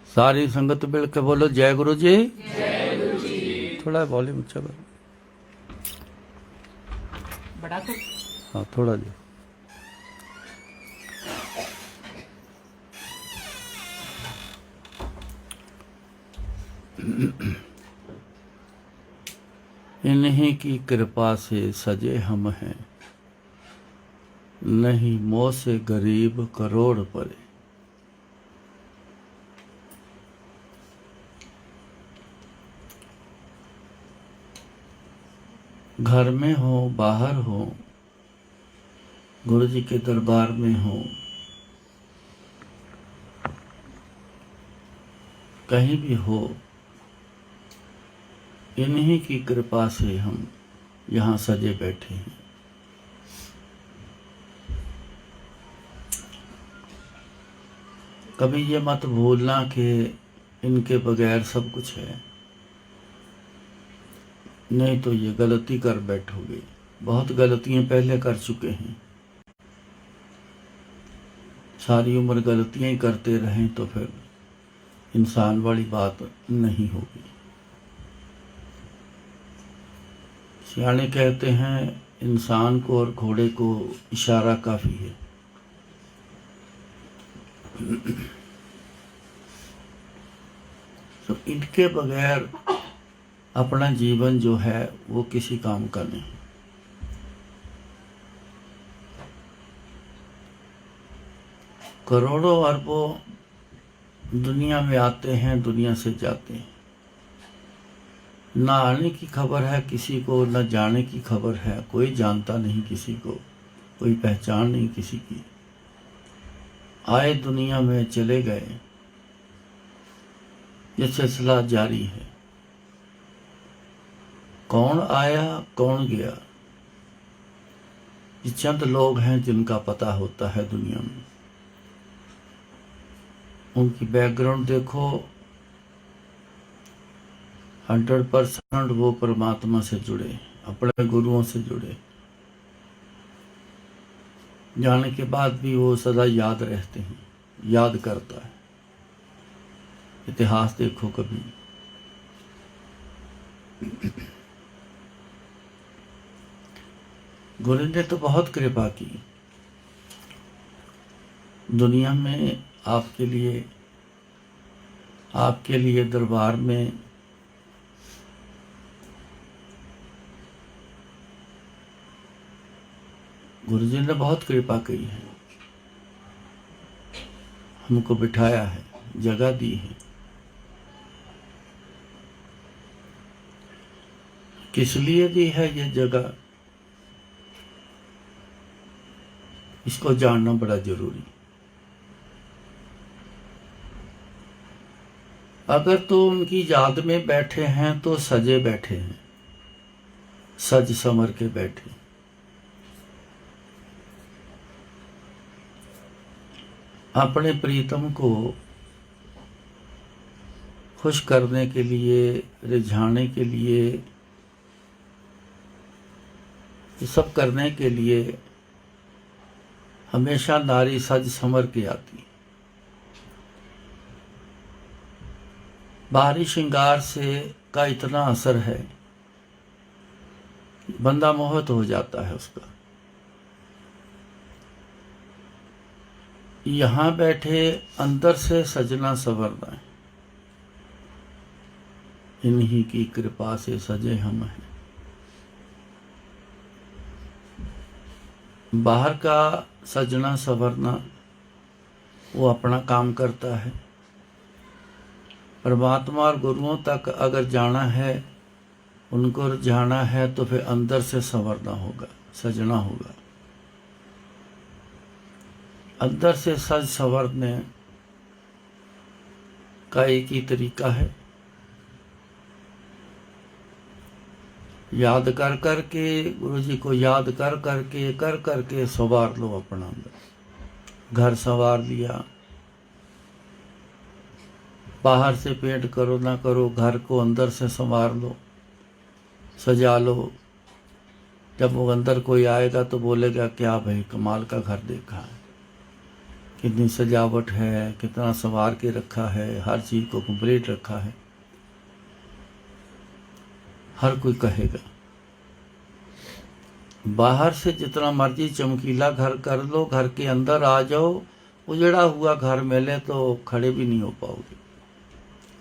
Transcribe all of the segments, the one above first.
सारी संगत मिल के बोलो जय गुरु जी। थोड़ा वॉल्यूम ऊंचा करो। बड़ा कर। हाँ थोड़ा जी। इन्हीं की कृपा से सजे हम हैं, नहीं मोह से गरीब करोड़ परे। घर में हो बाहर हो, गुरु जी के दरबार में हो, कहीं भी हो, इन्हीं की कृपा से हम यहाँ सजे बैठे हैं। कभी ये मत भूलना कि इनके बगैर सब कुछ है, नहीं तो ये गलती कर बैठोगे। बहुत गलतियां पहले कर चुके हैं, सारी उम्र गलतियां ही करते रहें तो फिर इंसान वाली बात नहीं होगी। सियाने कहते हैं इंसान को और घोड़े को इशारा काफी है। तो इनके बगैर अपना जीवन जो है वो किसी काम का नहीं। करोड़ों अरबों दुनिया में आते हैं, दुनिया से जाते हैं। ना आने की खबर है किसी को, ना जाने की खबर है। कोई जानता नहीं किसी को, कोई पहचान नहीं किसी की। आए दुनिया में, चले गए, ये सिलसिला जारी है। कौन आया कौन गया, ये चंद लोग हैं जिनका पता होता है दुनिया में। उनकी बैकग्राउंड देखो, 100% वो परमात्मा से जुड़े, अपने गुरुओं से जुड़े। जाने के बाद भी वो सदा याद रहते हैं, याद करता है। इतिहास देखो कभी। गुरु ने तो बहुत कृपा की दुनिया में, आपके लिए दरबार में। गुरु जी ने बहुत कृपा की है, हमको बिठाया है, जगह दी है। किस लिए दी है ये जगह, इसको जानना बड़ा जरूरी। अगर तो उनकी याद में बैठे हैं तो सजे बैठे हैं, सज संवर के बैठे। अपने प्रीतम को खुश करने के लिए, रिझाने के लिए, ये सब करने के लिए हमेशा नारी सज संवर के आती। बाहरी श्रृंगार से का इतना असर है, बंदा मोहित हो जाता है उसका। यहाँ बैठे अंदर से सजना संवरना है। इन्हीं की कृपा से सजे हम हैं। बाहर का सजना संवरना वो अपना काम करता है। परमात्मा और गुरुओं तक अगर जाना है, उनको जाना है, तो फिर अंदर से संवरना होगा, सजना होगा। अंदर से सज संवरने का एक ही तरीका है, याद कर कर के, गुरु जी को याद कर कर के संवार लो अपना अंदर। घर संवार लिया, बाहर से पेंट करो ना करो, घर को अंदर से संवार लो, सजा लो। जब वो अंदर कोई आएगा तो बोलेगा क्या भाई कमाल का घर देखा है। कितनी सजावट है, कितना संवार के रखा है, हर चीज़ को कंप्लीट रखा है। हर कोई कहेगा। बाहर से जितना मर्जी चमकीला घर कर लो, घर के अंदर आ जाओ, उजड़ा हुआ घर मिले तो खड़े भी नहीं हो पाओगे।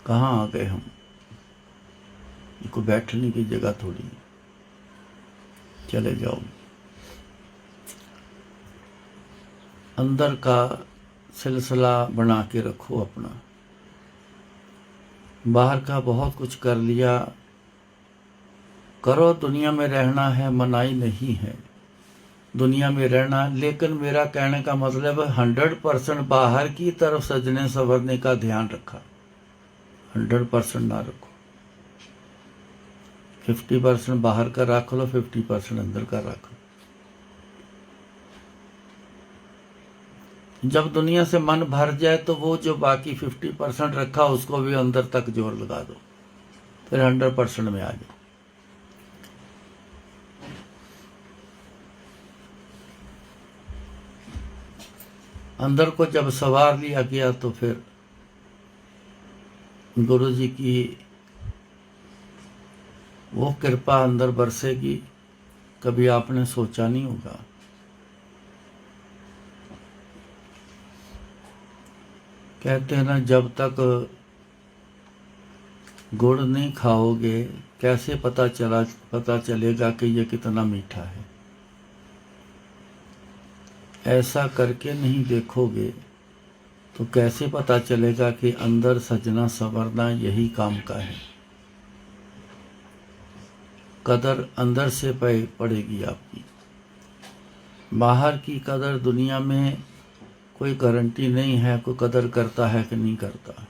कहाँ आ गए हम? इनको बैठने की जगह थोड़ी, चले जाओ। अंदर का सिलसिला बना के रखो अपना। बाहर का बहुत कुछ कर लिया, करो। दुनिया में रहना है, मनाही नहीं है दुनिया में रहना। लेकिन मेरा कहने का मतलब है 100% बाहर की तरफ सजने संवरने का ध्यान रखा। 100% ना रखो। 50% बाहर का रख लो, 50% अंदर का रख लो। जब दुनिया से मन भर जाए तो वो जो बाकी 50% रखा उसको भी अंदर तक जोर लगा दो, फिर 100% में आ जाओ। अंदर को जब सवार लिया गया तो फिर गुरु जी की वो कृपा अंदर बरसेगी, कभी आपने सोचा नहीं होगा। कहते हैं ना, जब तक गुड़ नहीं खाओगे कैसे पता चलेगा कि ये कितना मीठा है। ऐसा करके नहीं देखोगे तो कैसे पता चलेगा कि अंदर सजना संवरना यही काम का है। कदर अंदर से पड़ेगी आपकी। बाहर की कदर दुनिया में कोई गारंटी नहीं है, कोई कदर करता है कि नहीं करता।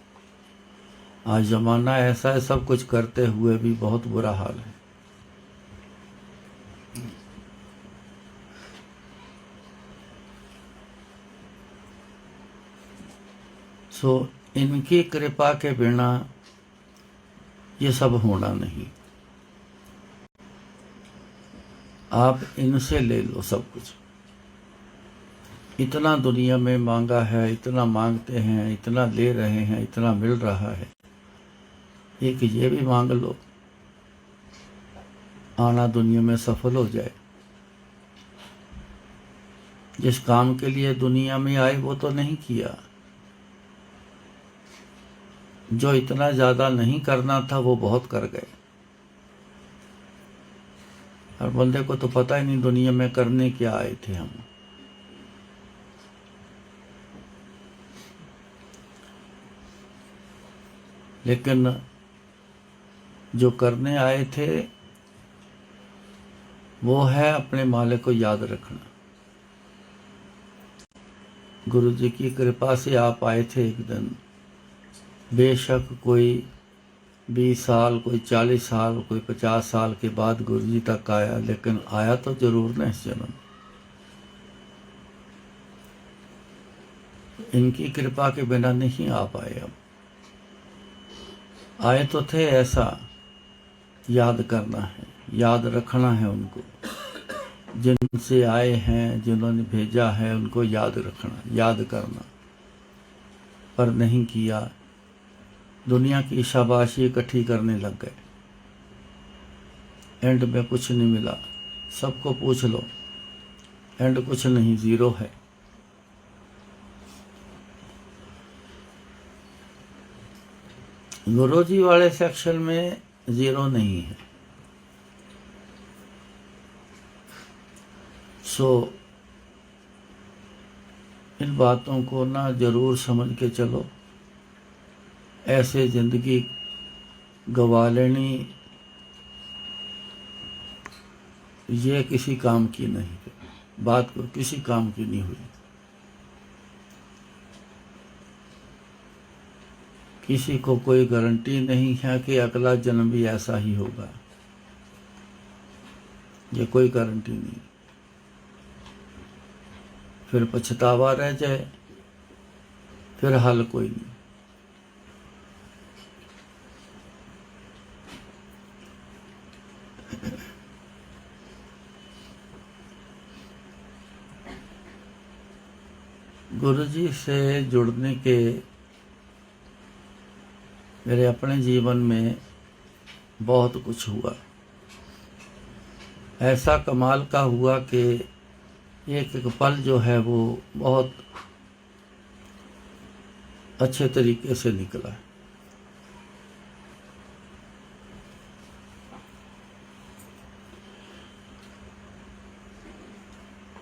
आज ज़माना ऐसा है, सब कुछ करते हुए भी बहुत बुरा हाल है। सो इनकी कृपा के बिना ये सब होना नहीं। आप इनसे ले लो सब कुछ। इतना दुनिया में मांगा है, इतना मांगते हैं, इतना ले रहे हैं, इतना मिल रहा है, एक ये भी मांग लो, आना दुनिया में सफल हो जाए। जिस काम के लिए दुनिया में आए वो तो नहीं किया, जो इतना ज़्यादा नहीं करना था वो बहुत कर गए। और बंदे को तो पता ही नहीं दुनिया में करने क्या आए थे हम। लेकिन जो करने आए थे वो है अपने मालिक को याद रखना। गुरु जी की कृपा से आप आए थे एक दिन। बेशक कोई 20 साल, कोई 40 साल, कोई 50 साल के बाद गुरु जी तक आया, लेकिन आया तो जरूर ना इस जन्म। इनकी कृपा के बिना नहीं आ पाए। अब आए तो थे, ऐसा याद करना है, याद रखना है उनको। जिनसे आए हैं, जिन्होंने भेजा है, उनको याद रखना, याद करना। पर नहीं किया, दुनिया की शाबाशी इकट्ठी करने लग गए। एंड में कुछ नहीं मिला। सबको पूछ लो, एंड कुछ नहीं, ज़ीरो है। गुरु जी वाले सेक्शन में ज़ीरो नहीं है। सो इन बातों को ना ज़रूर समझ के चलो। ऐसे ज़िंदगी गवा लेनी ये किसी काम की नहीं, बात को किसी काम की नहीं हुई। किसी को कोई गारंटी नहीं है कि अगला जन्म भी ऐसा ही होगा, ये कोई गारंटी नहीं। फिर पछतावा रह जाए, फिर हल कोई नहीं। गुरु जी से जुड़ने के मेरे अपने जीवन में बहुत कुछ हुआ। ऐसा कमाल का हुआ कि एक एक पल जो है वो बहुत अच्छे तरीके से निकला।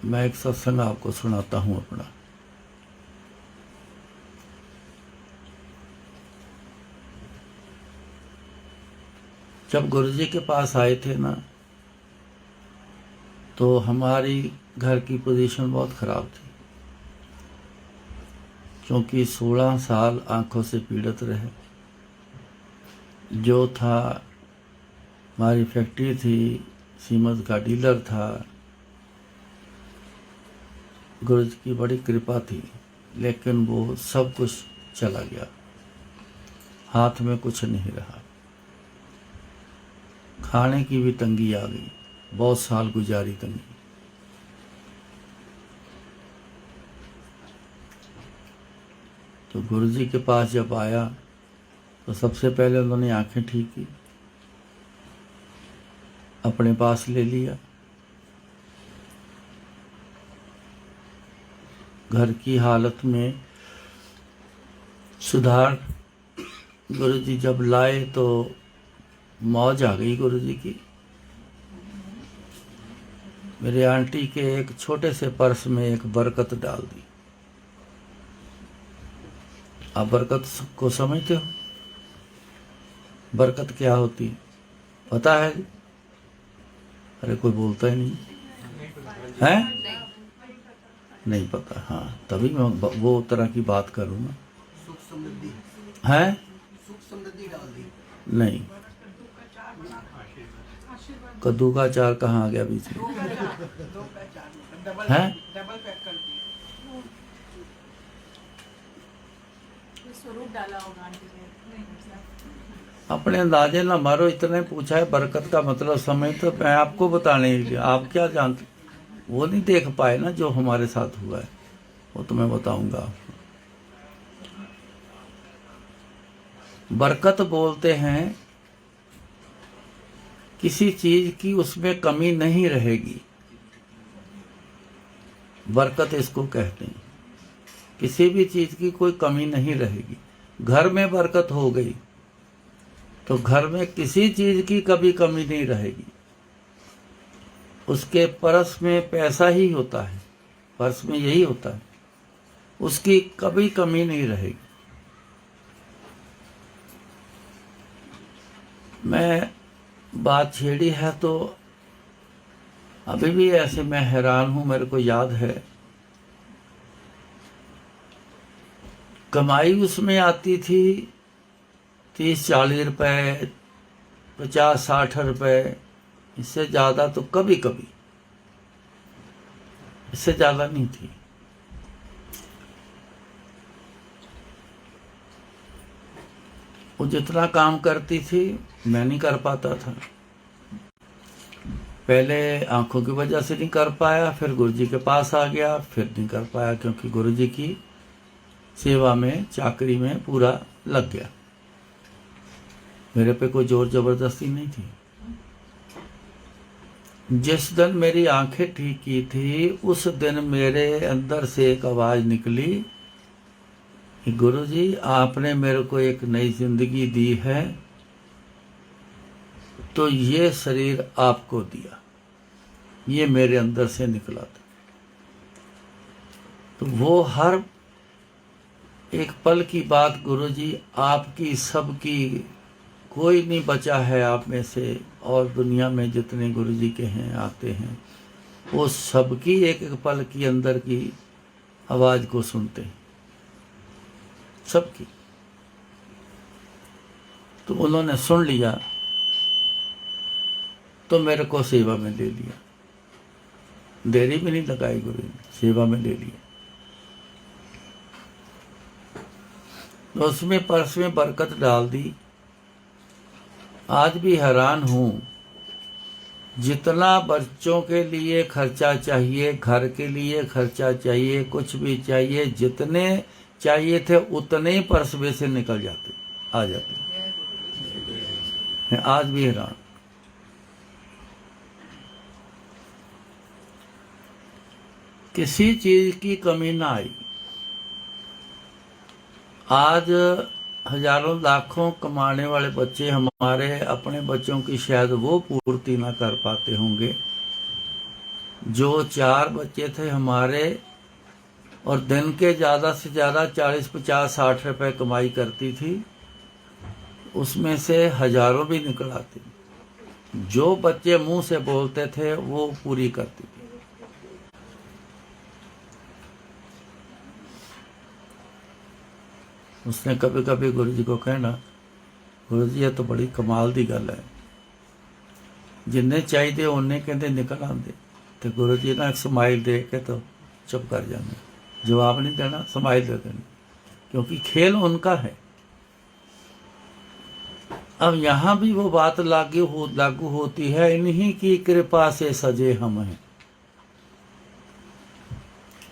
मैं एक सत्संग आपको सुनाता हूँ अपना। जब गुरुजी के पास आए थे ना, तो हमारी घर की पोजीशन बहुत ख़राब थी, क्योंकि 16 साल आंखों से पीड़ित रहे। जो था, हमारी फैक्ट्री थी, सीमेंट का डीलर था। गुरुजी की बड़ी कृपा थी, लेकिन वो सब कुछ चला गया, हाथ में कुछ नहीं रहा। खाने की भी तंगी आ गई, बहुत साल गुजारी तंगी। तो गुरुजी के पास जब आया तो सबसे पहले उन्होंने आंखें ठीक की, अपने पास ले लिया। घर की हालत में सुधार गुरुजी जब लाए तो मौज आ गई गुरुजी की। मेरे आंटी के एक छोटे से पर्स में एक बरकत डाल दी। आप बरकत को समझते हो? बरकत क्या होती है पता है? अरे कोई बोलता ही नहीं है। नहीं पता। हाँ, तभी मैं वो तरह की बात करूँगा। सुख समृद्धि है? सुख समृद्धि डाल दी। नहीं, कद्दू का अचार कहाँ आ गया बीच में? है? डबल पैक कर दी। स्वरूप डाला होगा आंटी ने। अपने अंदाजे ना मारो। इतने पूछा है बरकत का मतलब समझ, तो मैं आपको बताने के लिए, आप क्या जानते? वो नहीं देख पाए ना जो हमारे साथ हुआ है, वो तो मैं बताऊंगा। बरकत बोलते हैं किसी चीज की उसमें कमी नहीं रहेगी, बरकत इसको कहते हैं। किसी भी चीज की कोई कमी नहीं रहेगी। घर में बरकत हो गई तो घर में किसी चीज की कभी कमी नहीं रहेगी। उसके पर्स में पैसा ही होता है, पर्स में यही होता है, उसकी कभी कमी नहीं रहेगी। मैं बात छेड़ी है तो अभी भी ऐसे मैं हैरान हूं। मेरे को याद है कमाई उसमें आती थी 30-40 रुपए, 50-60 रुपए, इससे ज़्यादा तो कभी कभी, इससे ज़्यादा नहीं थी। वो जितना काम करती थी मैं नहीं कर पाता था। पहले आंखों की वजह से नहीं कर पाया, फिर गुरुजी के पास आ गया, फिर नहीं कर पाया, क्योंकि गुरुजी की सेवा में, चाकरी में पूरा लग गया। मेरे पे कोई जोर जबरदस्ती नहीं थी। जिस दिन मेरी आंखें ठीक की थी, उस दिन मेरे अंदर से एक आवाज निकली कि गुरुजी आपने मेरे को एक नई जिंदगी दी है, तो ये शरीर आपको दिया। ये मेरे अंदर से निकला था। तो वो हर एक पल की बात गुरुजी आपकी, सबकी, कोई नहीं बचा है आप में से, और दुनिया में जितने गुरुजी के हैं, आते हैं, वो सबकी एक एक पल की अंदर की आवाज को सुनते हैं, सबकी। तो उन्होंने सुन लिया तो मेरे को सेवा में ले लिया। देरी भी नहीं लगाई गुरु ने, सेवा में ले लिया। तो उसमें पर्स में बरकत डाल दी। आज भी हैरान हूं जितना बच्चों के लिए खर्चा चाहिए, घर के लिए खर्चा चाहिए, कुछ भी चाहिए, जितने चाहिए थे उतने ही पर्स में से निकल जाते, आ जाते हैं। आज भी हैरान। किसी चीज की कमी ना आई। आज हजारों लाखों कमाने वाले बच्चे हमारे अपने बच्चों की शायद वो पूर्ति ना कर पाते होंगे। जो 4 बच्चे थे हमारे और दिन के ज़्यादा से ज़्यादा 40, 50, 60 रुपए कमाई करती थी, उसमें से हजारों भी निकल आते। जो बच्चे मुंह से बोलते थे वो पूरी करती थी। उसने कभी कभी गुरु जी को कहना, गुरु जी ये तो बड़ी कमाल दी गल है, जिन्ने चाहिए उन्ने कहते निकल आते, तो गुरु जी ना एक स्माइल दे के तो चुप कर जाने, जवाब नहीं देना, स्माइल दे देनी, क्योंकि खेल उनका है। अब यहाँ भी वो बात लागू होती है, इन्हीं की कृपा से सजे हम हैं।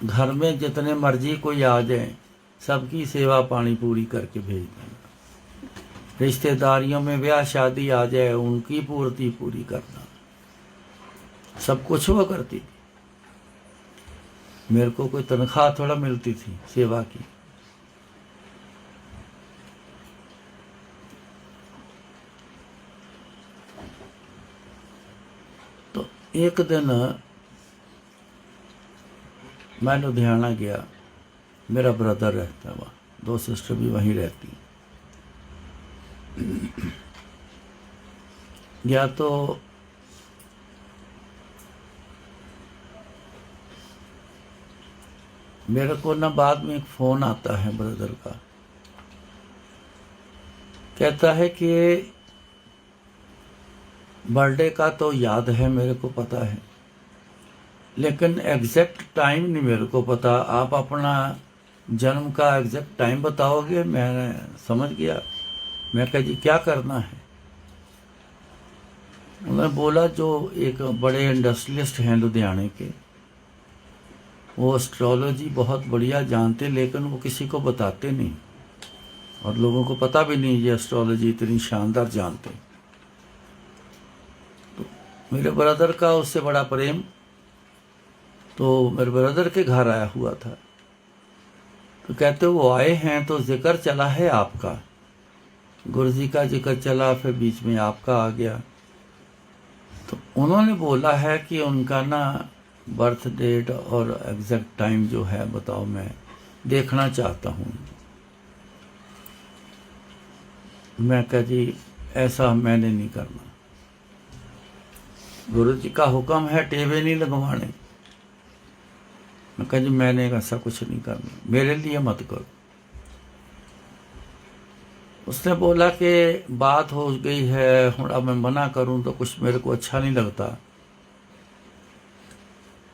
घर में जितने मर्जी कोई आ जाए, सबकी सेवा पानी पूरी करके भेज देना। रिश्तेदारियों में ब्याह शादी आ जाए, उनकी पूर्ति पूरी करना, सब कुछ वो करती थी। मेरे को कोई तनख्वाह थोड़ा मिलती थी सेवा की। तो एक दिन मैं लुधियाना गया, मेरा ब्रदर रहता है वहाँ, 2 सिस्टर भी वहीं रहती। या तो मेरे को ना बाद में एक फ़ोन आता है ब्रदर का, कहता है कि बर्थडे का तो याद है, मेरे को पता है, लेकिन एग्जैक्ट टाइम नहीं मेरे को पता। आप अपना जन्म का एग्जैक्ट टाइम बताओगे? मैंने समझ गया। मैं कहा जी क्या करना है? उन्होंने बोला जो एक बड़े इंडस्ट्रियलिस्ट हैं लुधियाने के, वो एस्ट्रोलॉजी बहुत बढ़िया जानते, लेकिन वो किसी को बताते नहीं और लोगों को पता भी नहीं ये एस्ट्रोलॉजी इतनी शानदार जानते। तो मेरे ब्रदर का उससे बड़ा प्रेम, तो मेरे ब्रदर के घर आया हुआ था। तो कहते वो आए हैं तो जिक्र चला है आपका, गुरुजी का जिक्र चला, फिर बीच में आपका आ गया। तो उन्होंने बोला है कि उनका ना बर्थ डेट और एग्जैक्ट टाइम जो है बताओ, मैं देखना चाहता हूँ। मैं कहा जी ऐसा मैंने नहीं करना, गुरुजी का हुक्म है टेबे नहीं लगवाने। मैं कहा जी मैंने ऐसा कुछ नहीं करना, मेरे लिए मत करो। उसने बोला कि बात हो गई है, हूँ अब मैं मना करूं तो कुछ मेरे को अच्छा नहीं लगता।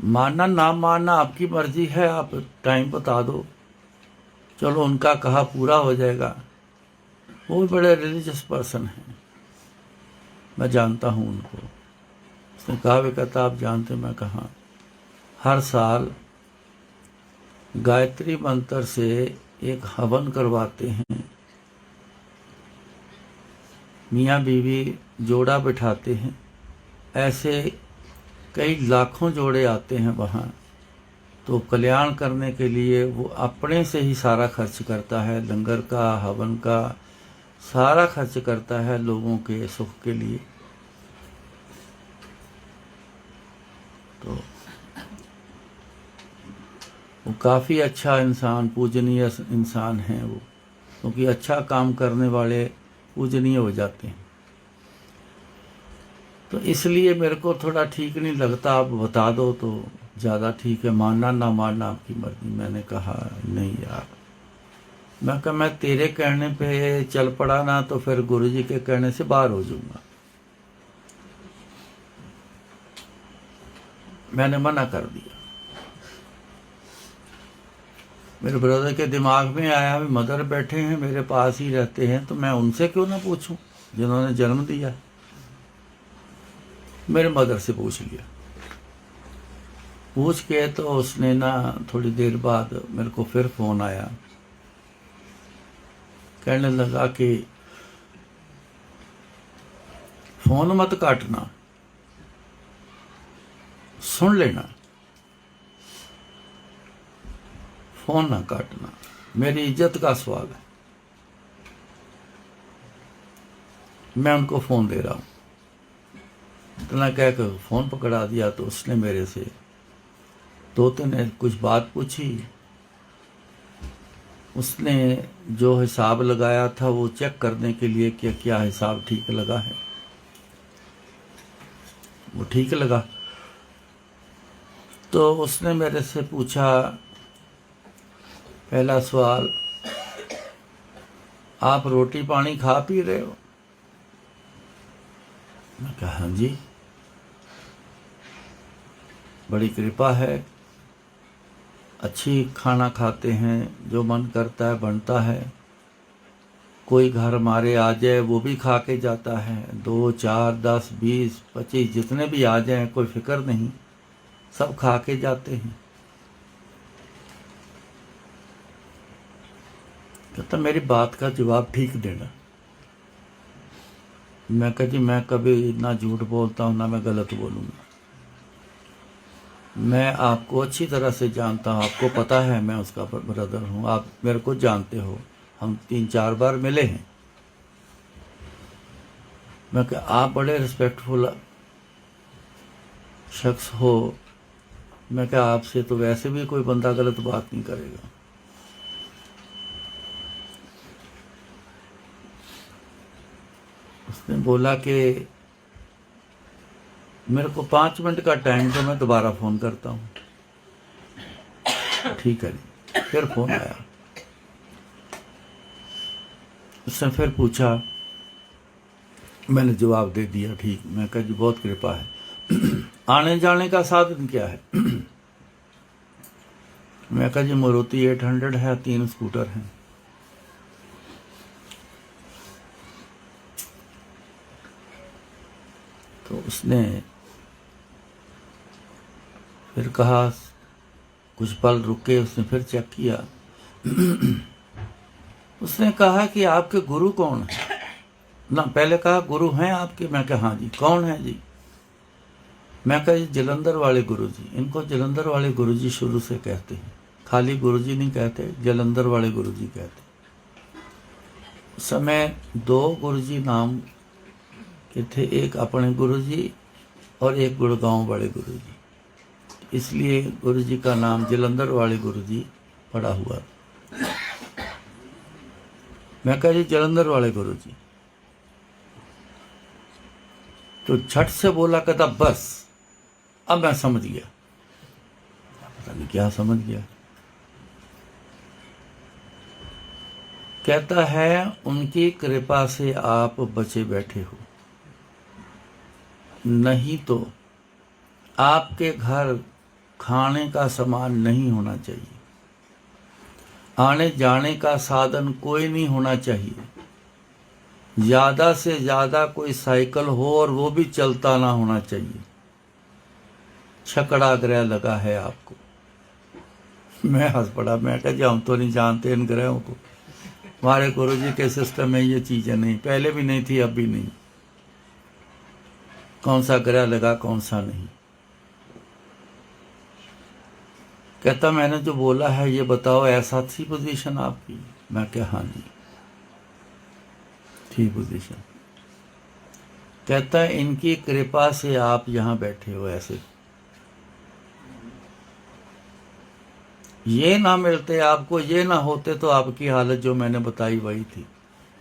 मानना ना मानना आपकी मर्जी है, आप टाइम बता दो, चलो उनका कहा पूरा हो जाएगा। वो भी बड़े रिलीजियस पर्सन हैं, मैं जानता हूँ उनको। उसने कहा भी कहता आप जानते? मैं कहा हर साल गायत्री मंत्र से एक हवन करवाते हैं, मियाँ बीवी जोड़ा बिठाते हैं, ऐसे कई लाखों जोड़े आते हैं वहाँ। तो कल्याण करने के लिए वो अपने से ही सारा खर्च करता है, लंगर का, हवन का सारा खर्च करता है लोगों के सुख के लिए। तो वो काफ़ी अच्छा इंसान, पूजनीय इंसान है वो, क्योंकि अच्छा काम करने वाले पूजनीय हो जाते हैं। तो इसलिए मेरे को थोड़ा ठीक नहीं लगता, आप बता दो तो ज़्यादा ठीक है, मानना ना मानना आपकी मर्जी। मैंने कहा नहीं यार, मैं कहा मैं तेरे कहने पे चल पड़ा ना तो फिर गुरुजी के कहने से बाहर हो जाऊंगा। मैंने मना कर दिया। मेरे ब्रदर के दिमाग में आया भी मदर बैठे हैं मेरे पास ही रहते हैं, तो मैं उनसे क्यों ना पूछूं जिन्होंने जन्म दिया। मेरे मदर से पूछ लिया। पूछ के तो उसने ना थोड़ी देर बाद मेरे को फिर फ़ोन आया, कहने लगा कि फ़ोन मत काटना, सुन लेना, फ़ोन ना काटना, मेरी इज्जत का सवाल है। मैं उनको फ़ोन दे रहा हूँ, इतना कह कर फ़ोन पकड़ा दिया। तो उसने मेरे से तोते ने कुछ बात पूछी। उसने जो हिसाब लगाया था वो चेक करने के लिए कि क्या हिसाब ठीक लगा है। वो ठीक लगा तो उसने मेरे से पूछा, पहला सवाल, आप रोटी पानी खा पी रहे हो? मैं कहा हाँ जी, बड़ी कृपा है, अच्छी खाना खाते हैं, जो मन करता है बनता है। कोई घर हमारे आ जाए वो भी खा के जाता है, 2 4 10 20 25 जितने भी आ जाए कोई फिक्र नहीं, सब खा के जाते हैं। कहता मेरी बात का जवाब ठीक देना। मैं कहा जी मैं कभी ना झूठ बोलता हूँ ना मैं गलत बोलूँगा। मैं आपको अच्छी तरह से जानता हूँ, आपको पता है मैं उसका ब्रदर हूँ, आप मेरे को जानते हो, हम 3-4 बार मिले हैं। मैं कहा आप बड़े रिस्पेक्टफुल शख्स हो, मैं कहा आपसे तो वैसे भी कोई बंदा गलत बात नहीं करेगा। उसने बोला कि मेरे को 5 मिनट का टाइम तो मैं दोबारा फ़ोन करता हूँ। ठीक है जी। फिर फ़ोन आया, उसने फिर पूछा, मैंने जवाब दे दिया ठीक। मैं कहा जी बहुत कृपा है। आने जाने का साधन क्या है? मैं कहा जी मारुति 800 है, 3 स्कूटर हैं। तो उसने फिर कहा, कुछ पल रुक के उसने फिर चेक किया। उसने कहा कि आपके गुरु कौन है? ना पहले कहा गुरु हैं आपके? मैं कहा हाँ जी। कौन है जी? मैं कहा जलंधर वाले गुरु जी। इनको जलंधर वाले गुरु जी शुरू से कहते हैं, खाली गुरु जी नहीं कहते, जलंधर वाले गुरु जी कहते। उस समय 2 गुरु जी नाम के थे, एक अपने गुरु जी और एक गुड़गांव वाले गुरु जी, इसलिए गुरु जी का नाम जलंधर वाले गुरु जी पड़ा हुआ। मैं कहा जी जलंधर वाले गुरु जी। तो झट से बोला, कहता बस अब मैं समझ गया। पता नहीं क्या समझ गया। कहता है उनकी कृपा से आप बचे बैठे हो, नहीं तो आपके घर खाने का सामान नहीं होना चाहिए, आने जाने का साधन कोई नहीं होना चाहिए, ज़्यादा से ज़्यादा कोई साइकिल हो और वो भी चलता ना होना चाहिए। छकड़ा ग्रह लगा है आपको। मैं हंस पड़ा। मैं कहा जी हम तो नहीं जानते इन ग्रहों को, हमारे गुरु जी के सिस्टम में ये चीज़ें नहीं, पहले भी नहीं थी अब भी नहीं। कौन सा ग्रह लगा कौन सा नहीं। कहता मैंने जो बोला है ये बताओ, ऐसा थी पोजीशन आपकी? मैं क्या हाँ जी थी पोजीशन। कहता है इनकी कृपा से आप यहाँ बैठे हो। ऐसे ये ना मिलते आपको, ये ना होते तो आपकी हालत जो मैंने बताई वही थी।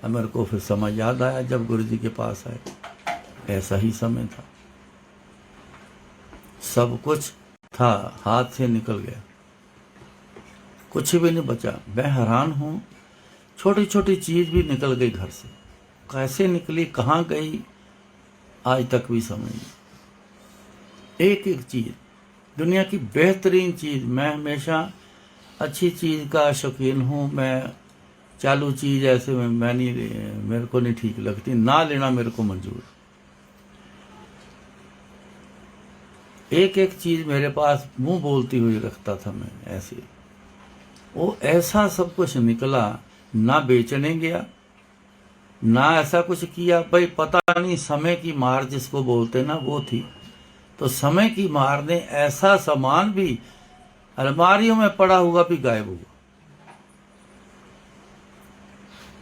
अब मेरे को फिर समझ याद आया जब गुरु जी के पास आए, ऐसा ही समय था, सब कुछ था हाथ से निकल गया, कुछ भी नहीं बचा। मैं हैरान हूँ, छोटी छोटी चीज़ भी निकल गई घर से, कैसे निकली कहाँ गई आज तक भी समझ नहीं। एक एक चीज़, दुनिया की बेहतरीन चीज़। मैं हमेशा अच्छी चीज़ का शौकीन हूँ। मैं चालू चीज़ ऐसे मैं नहीं, मेरे को नहीं ठीक लगती, ना लेना मेरे को मंजूर। एक एक चीज मेरे पास मुंह बोलती हुई रखता था मैं ऐसे। वो ऐसा सब कुछ निकला, ना बेचने गया ना ऐसा कुछ किया। भाई पता नहीं, समय की मार जिसको बोलते ना वो थी। तो समय की मार ने ऐसा सामान भी अलमारियों में पड़ा हुआ भी गायब हुआ।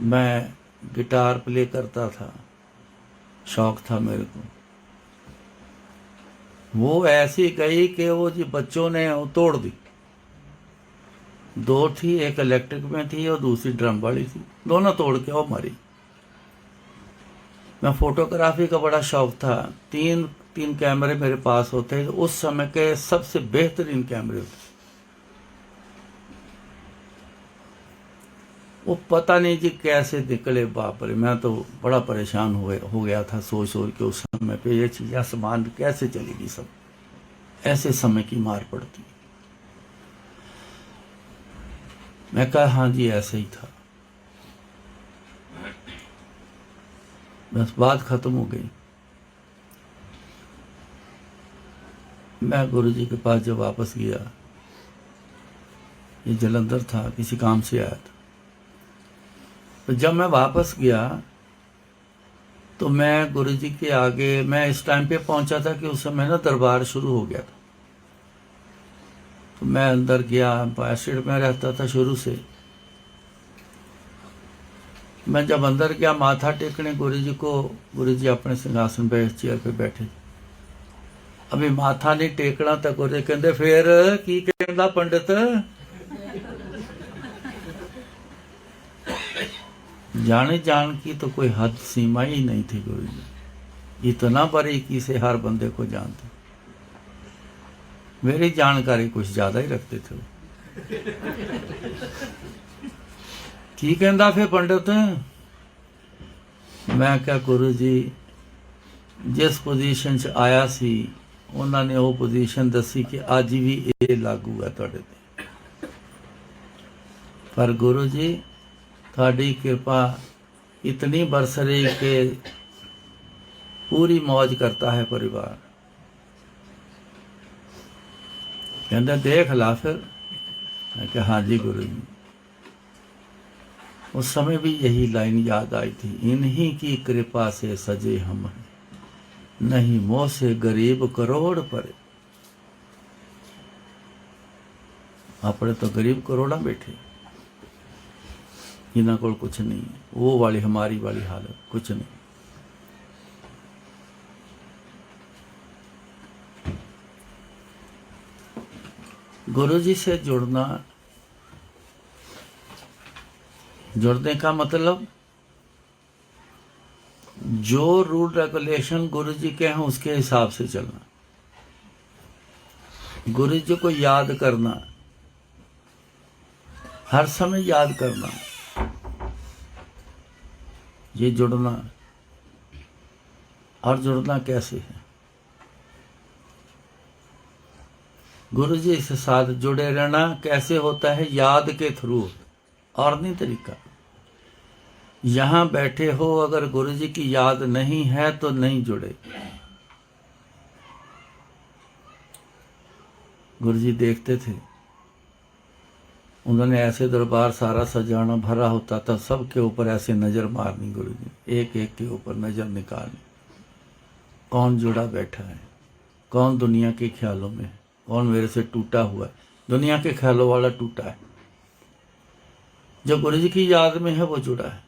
मैं गिटार प्ले करता था, शौक था मेरे को। वो ऐसी गई कि वो जी बच्चों ने वो तोड़ दी। दो थी, एक इलेक्ट्रिक में थी और दूसरी ड्रम वाली थी, दोनों तोड़ के वो मरी। मैं फोटोग्राफी का बड़ा शौक था। तीन तीन कैमरे मेरे पास होते, उस समय के सबसे बेहतरीन कैमरे होते। वो पता नहीं जी कैसे निकले, बाप रे। मैं तो बड़ा परेशान हो गया था सोच सोच के उस समय पे, ये चीज आसमान कैसे चलेगी सब। ऐसे समय की मार पड़ती। मैं कहा हाँ जी ऐसे ही था। बस बात खत्म हो गई। मैं गुरुजी के पास जब वापस गया, ये जलंधर था, किसी काम से आया था। तो जब मैं वापस गया तो मैं गुरुजी के आगे, मैं इस टाइम पे पहुंचा था कि उस समय ना दरबार शुरू हो गया था। तो मैं अंदर गया, एसिड में रहता था शुरू से। मैं जब अंदर गया माथा टेकने गुरुजी को, गुरुजी अपने सिंहासन पे चेयर पे बैठे। अभी माथा नहीं टेकना तो गुरुजी कहते फिर की कहता पंडित। जाने जान की तो कोई हद सीमा ही नहीं थी गुरुजी। इतना बारीकी से हर बंदे को जानते। मेरी जानकारी कुछ ज्यादा ही रखते थे। की कहता फिर पंडित। मैं क्या गुरु जी जिस पोजीशन च आया सी उन्होंने वो पोजीशन दसी कि अज भी ये लागू है तुहाडे ते। पर गुरु जी थोड़ी कृपा इतनी बरस रही कि पूरी मौज करता है परिवार। कहते देख ला फिर। मैं कहा हाँ जी गुरु जी। उस समय भी यही लाइन याद आई थी, इन्हीं की कृपा से सजे हम हैं, नहीं मोह से गरीब करोड़ परे। अपने तो गरीब करोड़ा बैठे, इन्हों को कुछ नहीं है। वो वाली हमारी वाली हालत कुछ नहीं। गुरु जी से जुड़ने का मतलब जो रूल रेगुलेशन गुरु जी के हैं उसके हिसाब से चलना, गुरु जी को याद करना, हर समय याद करना, ये जुड़ना। और जुड़ना कैसे है? गुरु जी के साथ जुड़े रहना कैसे होता है? याद के थ्रू, और नहीं तरीका। यहां बैठे हो अगर गुरु जी की याद नहीं है तो नहीं जुड़े। गुरु जी देखते थे, उन्होंने ऐसे दरबार सारा सजाना भरा होता था, सबके ऊपर ऐसे नजर मारनी गुरु जी, एक एक के ऊपर नजर निकालनी। कौन जुड़ा बैठा है, कौन दुनिया के ख्यालों में है, कौन मेरे से टूटा हुआ है। दुनिया के ख्यालों वाला टूटा है, जो गुरु जी की याद में है वो जुड़ा है।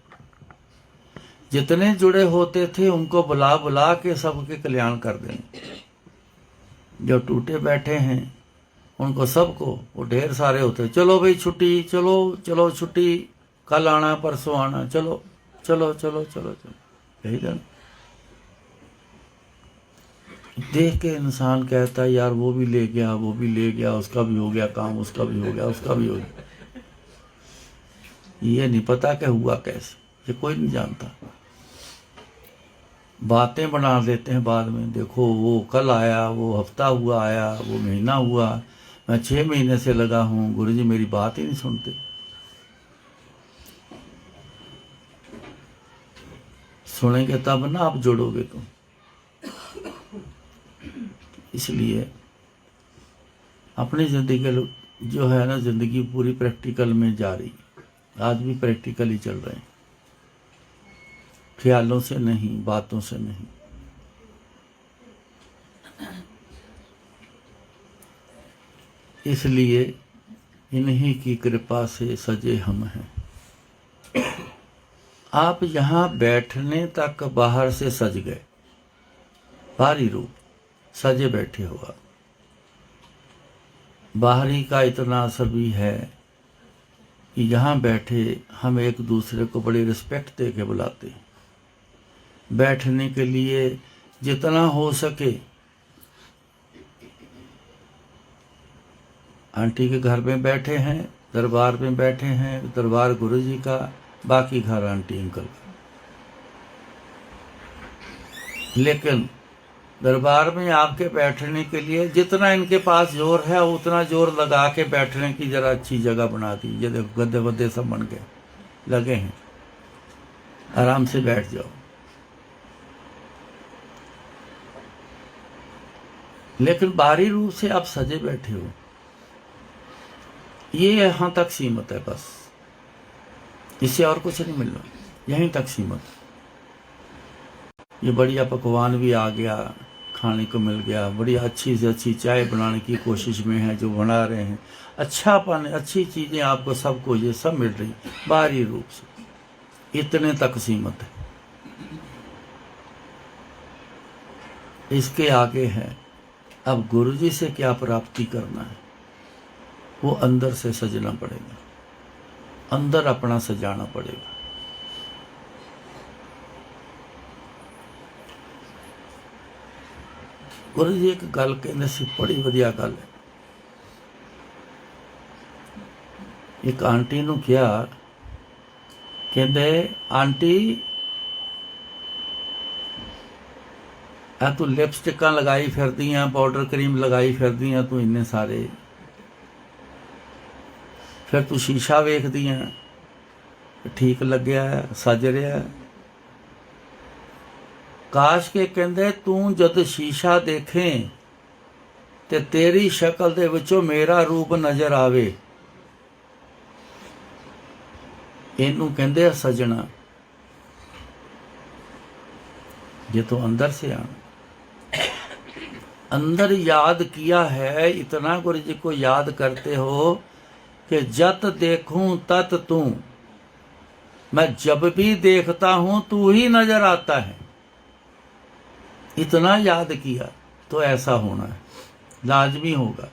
जितने जुड़े होते थे उनको बुला बुला के सबके कल्याण कर देंगे। जो टूटे बैठे हैं उनको सबको, वो ढेर सारे होते, चलो भाई छुट्टी, चलो चलो छुट्टी, कल आना परसों आना, चलो चलो चलो चलो चलो, यही था। देख के इंसान कहता है यार वो भी ले गया, वो भी ले गया, उसका भी हो गया काम, उसका भी हो गया, उसका भी हो गया। ये नहीं पता कि हुआ कैसे, ये कोई नहीं जानता। बातें बना देते हैं बाद में, देखो वो कल आया, वो हफ्ता हुआ आया, वो महीना हुआ, मैं 6 महीने से लगा हूं, गुरुजी मेरी बात ही नहीं सुनते। सुनेंगे तब ना आप जुड़ोगे तुम। इसलिए अपनी ज़िंदगी जो है ना, ज़िंदगी पूरी प्रैक्टिकल में जा रही है। आज भी प्रैक्टिकल ही चल रहे हैं, ख्यालों से नहीं, बातों से नहीं। इसलिए इन्हीं की कृपा से सजे हम हैं। आप यहाँ बैठने तक बाहर से सज गए, बाहरी रूप सजे बैठे हो आप। बाहरी का इतना असर भी है कि यहाँ बैठे हम एक दूसरे को बड़ी रिस्पेक्ट दे के बुलाते हैं। बैठने के लिए जितना हो सके, आंटी के घर में बैठे हैं, दरबार में बैठे हैं, दरबार गुरु जी का, बाकी घर आंटी अंकल का। लेकिन दरबार में आपके बैठने के लिए जितना इनके पास जोर है उतना जोर लगा के बैठने की जरा अच्छी जगह बना दी। ये देखो गद्दे वद्दे सब बन गए, लगे हैं, आराम से बैठ जाओ। लेकिन बाहरी रूप से आप सजे बैठे हो, ये यहाँ तक सीमित है, बस इससे और कुछ नहीं मिल रहा, यहीं तक सीमित है। ये बढ़िया पकवान भी आ गया, खाने को मिल गया, बड़ी अच्छी से अच्छी चाय बनाने की कोशिश में है जो बना रहे हैं, अच्छा पानी, अच्छी चीज़ें आपको सबको ये सब मिल रही बाहरी रूप से, इतने तक सीमित है। इसके आगे है अब गुरुजी से क्या प्राप्ति करना है, वो अंदर से सजना पड़ेगा, अंदर अपना सजाना पड़ेगा। गुरु जी एक गल कहते सी, बड़ी वधिया गल है। एक आंटी नूं कहा, कहते आंटी तू लिपस्टिकां लगाई फिरदी हैं, पाउडर क्रीम लगाई फिरदी हैं, तू इन्ने सारे, फिर तू शीशा वेखदी हैं, ठीक लग्या है, सज रहा है। काश के कहते तू जद शीशा देखें ते तेरी शक्ल दे विचों मेरा रूप नजर आवे, इनू कहते सजना। ये तो अंदर से आना, अंदर याद किया है इतना। गुरु जी को याद करते हो कि जत देखूं तत तू, मैं जब भी देखता हूं तू ही नजर आता है। इतना याद किया तो ऐसा होना है, लाजमी होगा।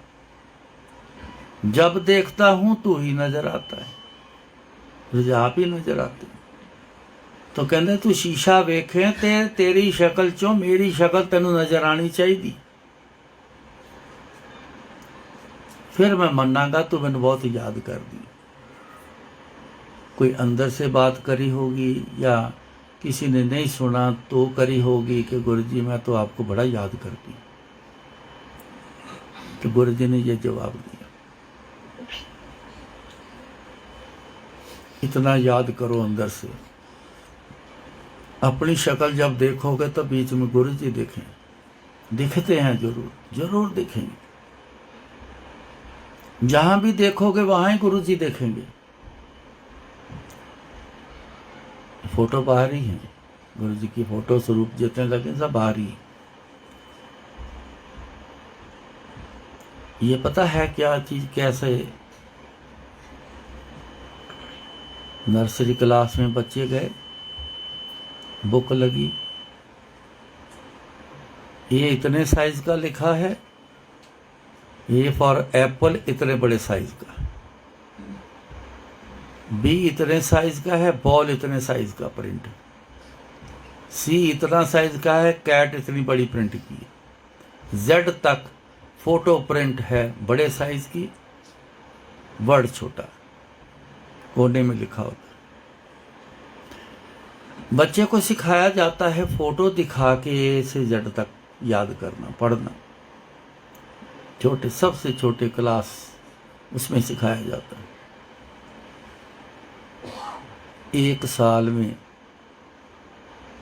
जब देखता हूं तू ही नजर आता है, तुझे आप ही नजर आते। तो कहते तू शीशा वेखे ते तेरी शक्ल चो मेरी शक्ल तेनू नजर आनी चाहिए, फिर मैं मनांगा तू मैनू बहुत याद कर दी। कोई अंदर से बात करी होगी या किसी ने नहीं सुना तो करी होगी कि गुरुजी मैं तो आपको बड़ा याद करती। तो गुरुजी ने ये जवाब दिया, इतना याद करो अंदर से। अपनी शक्ल जब देखोगे तो बीच में गुरुजी दिखें, दिखते हैं, जरूर जरूर दिखेंगे। जहां भी देखोगे वहां ही गुरुजी देखेंगे। फोटो बाहर ही है, गुरु जी की फोटो स्वरूप जितने लगे सब बाहर ही। ये पता है क्या चीज, कैसे नर्सरी क्लास में बच्चे गए, बुक लगी, ये इतने साइज का लिखा है, ए फॉर एप्पल इतने बड़े साइज का, बी इतने साइज का है, बॉल इतने साइज का प्रिंट, सी इतना साइज का है, कैट इतनी बड़ी प्रिंट की, जेड तक फोटो प्रिंट है बड़े साइज की, वर्ड छोटा कोने में लिखा होता है। बच्चे को सिखाया जाता है फोटो दिखा के ए से जेड तक याद करना, पढ़ना। छोटे, सबसे छोटे क्लास उसमें सिखाया जाता है। 1 साल में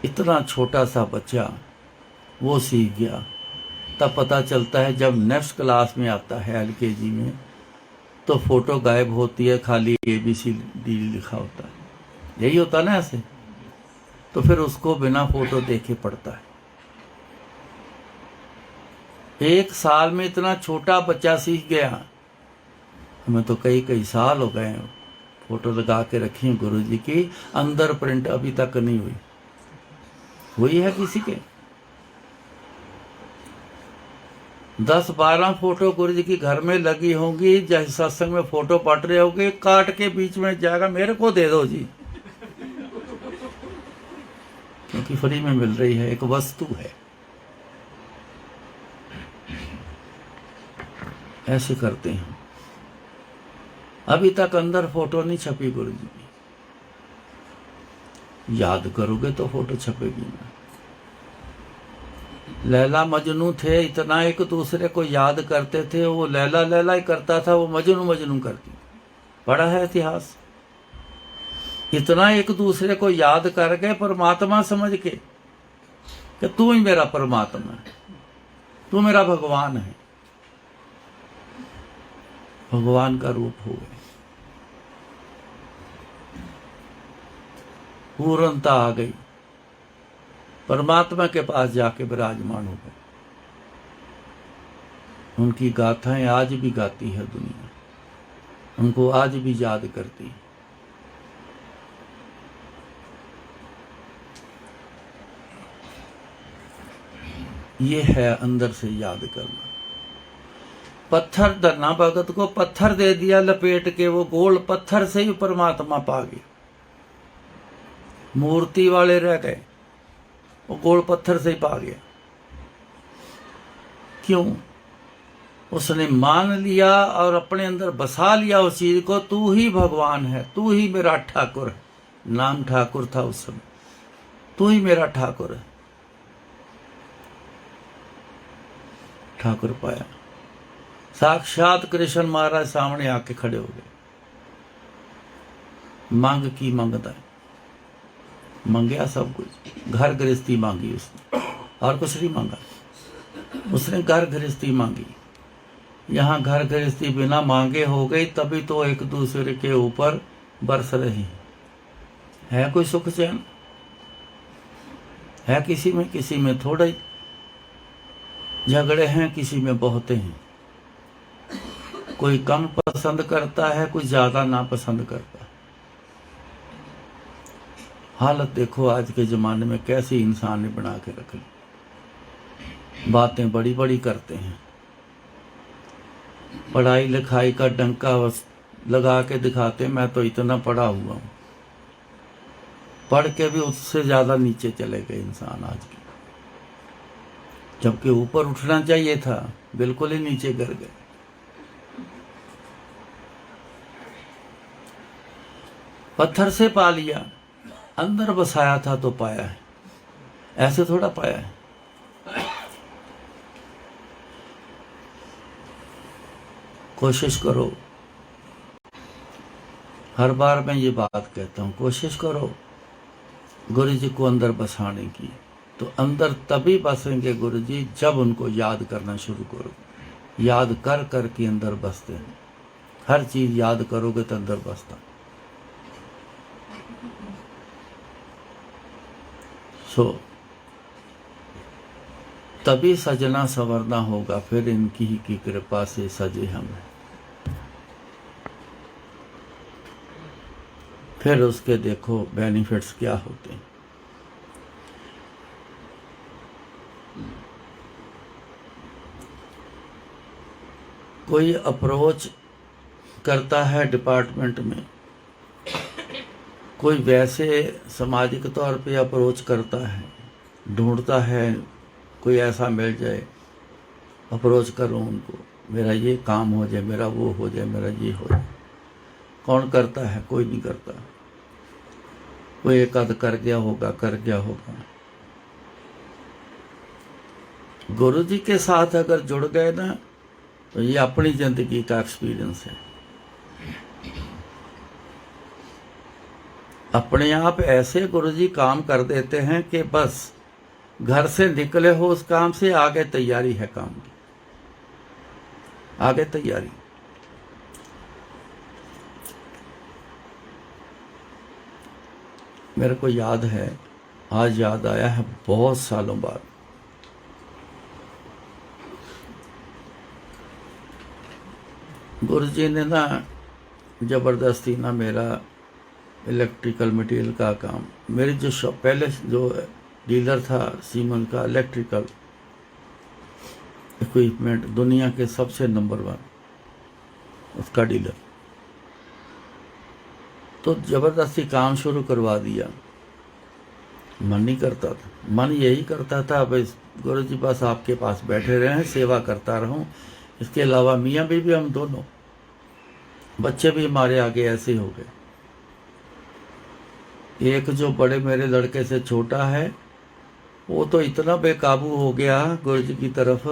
इतना छोटा सा बच्चा वो सीख गया तब पता चलता है जब नेक्स्ट क्लास में आता है LKG में, तो फोटो गायब होती है, खाली ABCD लिखा होता है। यही होता ना ऐसे। तो फिर उसको बिना फोटो देखे पढ़ता है। 1 साल में इतना छोटा बच्चा सीख गया। हमें तो कई कई साल हो गए हैं, फोटो लगा के रखी है गुरुजी की, अंदर प्रिंट अभी तक नहीं हुई है किसी के। 10-12 फोटो गुरुजी की घर में लगी होंगी। जैसे सत्संग में फोटो पढ़ रहे होगे, काट के बीच में जाएगा, मेरे को दे दो जी, क्योंकि फ्री में मिल रही है, एक वस्तु है। ऐसे करते हैं। अभी तक अंदर फोटो नहीं छपी गुरुजी की। याद करोगे तो फोटो छपेगी ना। लैला मजनू थे, इतना एक दूसरे को याद करते थे। वो लैला लैला ही करता था, वो मजनू मजनू करती। पढ़ा है इतिहास। इतना एक दूसरे को याद कर गए परमात्मा समझ के कि तू ही मेरा परमात्मा है, तू मेरा भगवान है। भगवान का रूप हो गए, पूर्णता आ गई, परमात्मा के पास जाके विराजमान हो गए। उनकी गाथाएं आज भी गाती है दुनिया, उनको आज भी याद करती है। ये है अंदर से याद करना। पत्थर धरना, भगत को पत्थर दे दिया लपेट के, वो गोल पत्थर से ही परमात्मा पा गया। मूर्ति वाले रह गए, वो गोल पत्थर से ही पा गया। क्यों? उसने मान लिया और अपने अंदर बसा लिया उस चीज को, तू ही भगवान है, तू ही मेरा ठाकुर है। नाम ठाकुर था उस समय, तू ही मेरा ठाकुर है। ठाकुर पाया, साक्षात कृष्ण महाराज सामने आके खड़े हो गए। मांग की मंगता है, मंगया सब कुछ। घर गृहस्थी मांगी उसने, और कुछ नहीं मांगा। उसने घर गृहस्थी मांगी। यहाँ घर गृहस्थी बिना मांगे हो गई, तभी तो एक दूसरे के ऊपर बरस रही है। कोई सुख चैन है किसी में थोड़े झगड़े हैं, किसी में बहुत हैं। कोई कम पसंद करता है, कोई ज्यादा नापसंद करता है। हालत देखो आज के जमाने में कैसी इंसान ने बना के रख ली। बातें बड़ी बड़ी करते हैं, पढ़ाई लिखाई का डंका लगा के दिखाते, मैं तो इतना पढ़ा हुआ हूं। पढ़ के भी उससे ज्यादा नीचे चले गए इंसान आज के, जबकि ऊपर उठना चाहिए था, बिल्कुल ही नीचे गिर गए। पत्थर से पा लिया, अंदर बसाया था तो पाया है, ऐसे थोड़ा पाया है। कोशिश करो, हर बार मैं ये बात कहता हूँ, कोशिश करो गुरु जी को अंदर बसाने की। तो अंदर तभी बसेंगे गुरु जी जब उनको याद करना शुरू करो। याद कर कर के अंदर बसते हैं। हर चीज याद करोगे तो अंदर बसता। तभी सजना संवरना होगा, फिर इनकी ही की कृपा से सजे हम। फिर उसके देखो बेनिफिट्स क्या होते हैं। कोई अप्रोच करता है डिपार्टमेंट में, कोई वैसे सामाजिक तौर पे अप्रोच करता है, ढूंढता है कोई ऐसा मिल जाए, अप्रोच करो उनको, मेरा ये काम हो जाए, मेरा वो हो जाए, मेरा ये हो जाए। कौन करता है? कोई नहीं करता। कोई एक आध कर गया होगा। गुरु जी के साथ अगर जुड़ गए ना, तो ये अपनी जिंदगी का एक्सपीरियंस है। अपने आप ऐसे गुरु जी काम कर देते हैं कि बस घर से निकले हो उस काम से, आगे तैयारी है काम की, आगे तैयारी। मेरे को याद है, आज याद आया है बहुत सालों बाद, गुरु जी ने ना ज़बरदस्ती ना मेरा इलेक्ट्रिकल मटेरियल का काम, मेरी जो शॉप पहले जो डीलर था सीमन का इलेक्ट्रिकल इक्विपमेंट, दुनिया के सबसे नंबर 1 उसका डीलर, तो ज़बरदस्ती काम शुरू करवा दिया। मन नहीं करता था, मन यही करता था भाई गुरु जी बस आपके पास बैठे रहें, सेवा करता रहूं, इसके अलावा मियाँ बीवी हम दोनों, बच्चे भी हमारे आगे ऐसे हो गए। एक जो बड़े मेरे लड़के से छोटा है वो तो इतना बेकाबू हो गया गुरु जी की तरफ,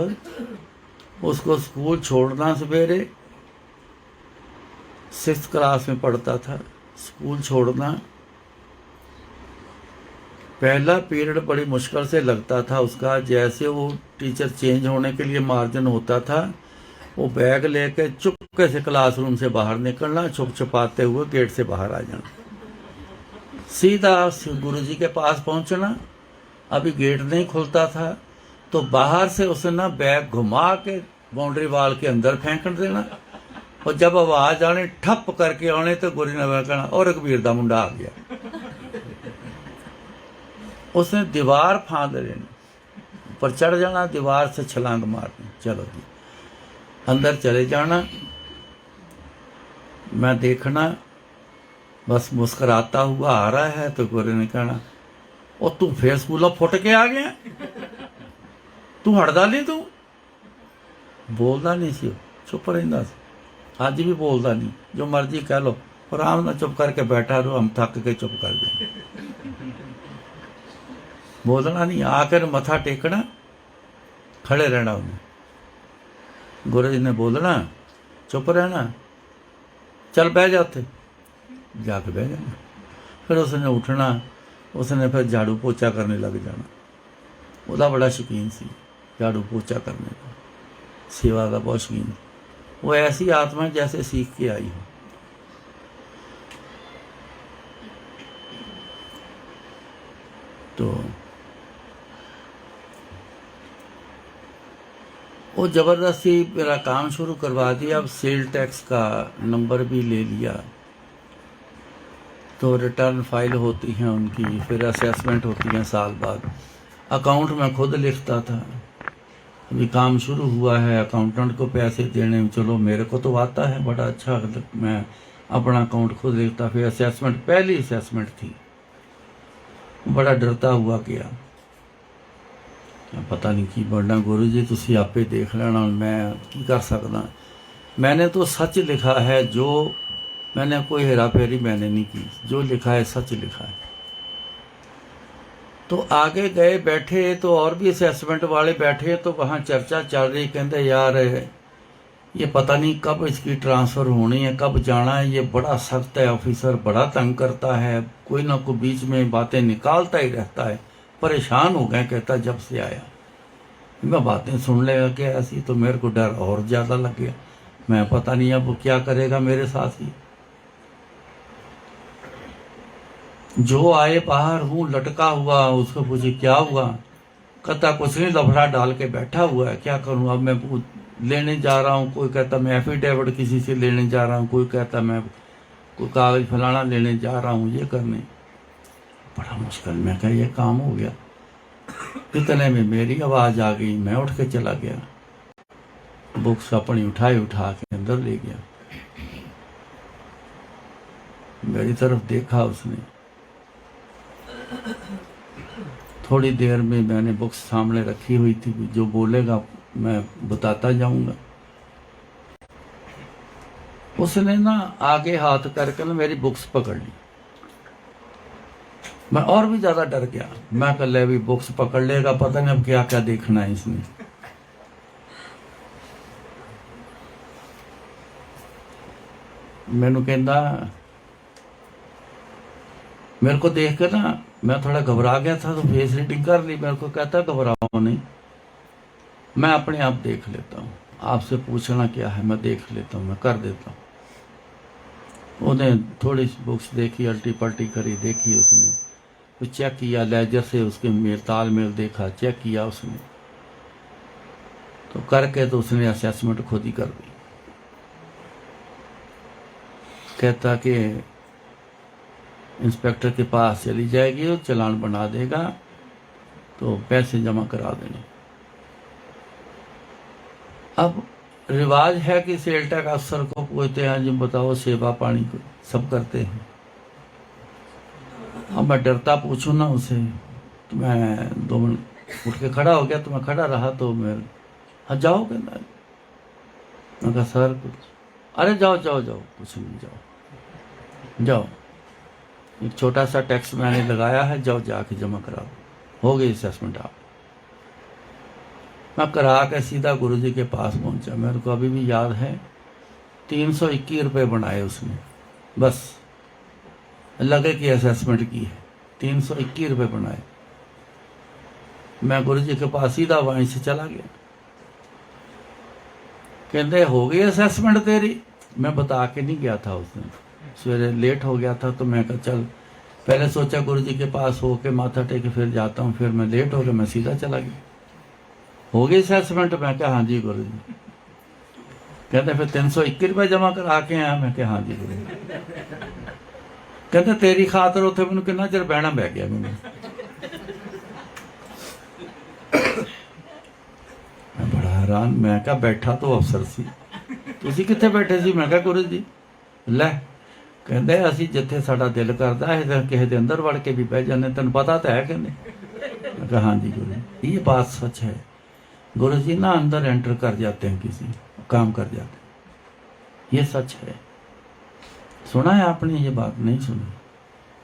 उसको स्कूल छोड़ना, सवेरे 6th क्लास में पढ़ता था, स्कूल छोड़ना, पहला पीरियड बड़ी मुश्किल से लगता था उसका, जैसे वो टीचर चेंज होने के लिए मार्जिन होता था, वो बैग लेके चुपके से क्लासरूम से बाहर निकलना, छुप छुपाते हुए गेट से बाहर आ जाना, सीधा गुरु जी के पास पहुंचना। अभी गेट नहीं खुलता था तो बाहर से उसने ना बैग घुमा के बाउंड्री वाल के अंदर फेंक देना, और जब आवाज आने ठप करके आने तो गुरु ने कहना और रघबीर दा मुंडा आ गया। उसने दीवार फांद लेनी, ऊपर चढ़ जाना, दीवार से छलांग मारनी, चलो जी अंदर चले जाना, मैं देखना बस मुस्कुराता हुआ आ रहा है, तो गुरु ने कहना और तू फिर स्कूलों फुट के आ गया, तू हटदा नहीं, तू बोलता नहीं सी, चुप रहिंदा सी, अज भी बोलता नहीं, जो मर्जी कह लो, आराम ना चुप करके बैठा रहो, हम थक के चुप कर दें, बोलना नहीं, आकर मथा टेकना, खड़े रहना उन्हें, गुरु जी ने बोलना चुप रहना, चल बह जाते, जाके बह जाना, फिर उसने उठना, उसने फिर झाड़ू पोछा करने लग जाना, ਉਹਦਾ बड़ा शौकीन सी झाड़ू पोछा करने का, सेवा का बहुत शौकीन, वो ऐसी आत्मा जैसे सीख के आई हो। तो वो ज़बरदस्ती मेरा काम शुरू करवा दिया। अब सेल टैक्स का नंबर भी ले लिया, तो रिटर्न फाइल होती हैं उनकी, फिर असेसमेंट होती हैं साल बाद, अकाउंट में खुद लिखता था। अभी काम शुरू हुआ है, अकाउंटेंट को पैसे देने, चलो मेरे को तो आता है बड़ा अच्छा, मैं अपना अकाउंट खुद लिखता। फिर असेसमेंट, पहली असेसमेंट थी, बड़ा डरता हुआ गया, पता नहीं की बनना, गुरु जी तुसी आपे देख लेना, मैं की कर सकदा। मैंने तो सच लिखा है, जो मैंने कोई हेरा फेरी मैंने नहीं की, जो लिखा है सच लिखा है। तो आगे गए, बैठे तो और भी असेसमेंट वाले बैठे, तो वहाँ चर्चा चल रही, कहते यार ये पता नहीं कब इसकी ट्रांसफ़र होनी है, कब जाना है, ये बड़ा सख्त है ऑफिसर, बड़ा तंग करता है, कोई ना कोई बीच में बातें निकालता ही रहता है। परेशान हो गए, कहता जब से आया मैं बातें सुन लेगा कि ऐसी, तो मेरे को डर और ज़्यादा लग गया, मैं पता नहीं अब क्या करेगा मेरे साथ ही। जो आए बाहर हूँ लटका हुआ, उसको पूछे क्या हुआ, कहता कुछ नहीं, लफड़ा डाल के बैठा हुआ है, क्या करूँ अब, मैं लेने जा रहा हूँ, कोई कहता मैं एफिडेविट किसी से लेने जा रहा हूँ, कोई कहता मैं कोई कागज फलाना लेने जा रहा हूँ, ये करने, बड़ा मुश्किल। मैं कहा ये काम हो गया। इतने में मेरी आवाज़ आ गई, मैं उठ के चला गया, बुक्स अपनी उठा के अंदर ले गया। मेरी तरफ देखा उसने, थोड़ी देर में मैंने बुक्स सामने रखी हुई थी, जो बोलेगा मैं बताता जाऊंगा। उसने ना आगे हाथ करके ना मेरी बुक्स पकड़ ली, मैं और भी ज्यादा डर गया। मैं कल अभी बुक्स पकड़ लेगा, पता नहीं अब क्या क्या देखना है इसने। मैनू कहता मेरे को देख कर ना मैं थोड़ा घबरा गया था, तो फेस रीडिंग कर ली। मेरे को कहता घबराओ नहीं, मैं अपने आप देख लेता हूँ, आपसे पूछना क्या है, मैं देख लेता हूँ, मैं कर देता हूँ। उन्हें थोड़ी बुक्स देखी, अल्टी पल्टी करी, देखी उसने, तो चेक किया लेजर से, उसके मेल तालमेल देखा, चेक किया उसने, तो करके तो उसने असेसमेंट खुद ही कर दी। कहता कि इंस्पेक्टर के पास चली जाएगी और चालान बना देगा, तो पैसे जमा करा देने। अब रिवाज है कि सेल टैक्स अफसर को पूछते हैं, जी बताओ सेवा पानी को सब करते हैं। अब मैं डरता पूछूं ना उसे, तो मैं 2 मिनट उठ के खड़ा हो गया, तो मैं खड़ा रहा, तो मैं हाँ जाओ, कहना। मैं कहा सर कुछ, अरे जाओ जाओ जाओ, कुछ नहीं, जाओ जाओ, एक छोटा सा टैक्स मैंने लगाया है, जाओ जाके जमा कराओ, हो गई असेसमेंट आप। मैं करा के सीधा गुरुजी के पास पहुंचा। मेरे को अभी भी याद है 321 रुपये बनाए उसने, बस लगे कि असेसमेंट की है, 321 रुपये बनाए। मैं गुरुजी के पास सीधा वहीं से चला गया। कहते हो गई असेसमेंट तेरी? मैं बता के नहीं गया था उस दिन, सवेरे लेट हो गया था, तो मैं कहा चल, पहले सोचा गुरुजी के पास होके माथा टेक के फिर जाता हूँ, फिर मैं लेट हो गया, मैं सीधा चला गया। हो गई असेसमेंट? मैं कहा हाँ जी गुरुजी। कहते फिर 321 रुपये जमा करा के आया? मैं कहा हाँ जी गुरुजी। कहते तेरी खातर उत्थे मैनूं कितना चिर बहना पै गया मैनूं। मैं बड़ा हैरान, मैं कहा बैठा तो अफसर सी, तुसीं कित्थे बैठे सी? मैं कहा गुरु जी लै, कहते असीं जिथे साडा दिल करदा है किसी दे अंदर वड़ के भी बह जाने, तैनूं पता तो है। कहने मैं कहा हाँ जी गुरु जी, ये बात सच है। गुरु जी ना अंदर एंटर कर जाते हैं, किसी काम कर जाते हैं, ये सच है। सुना है आपने ये बात? नहीं सुनी?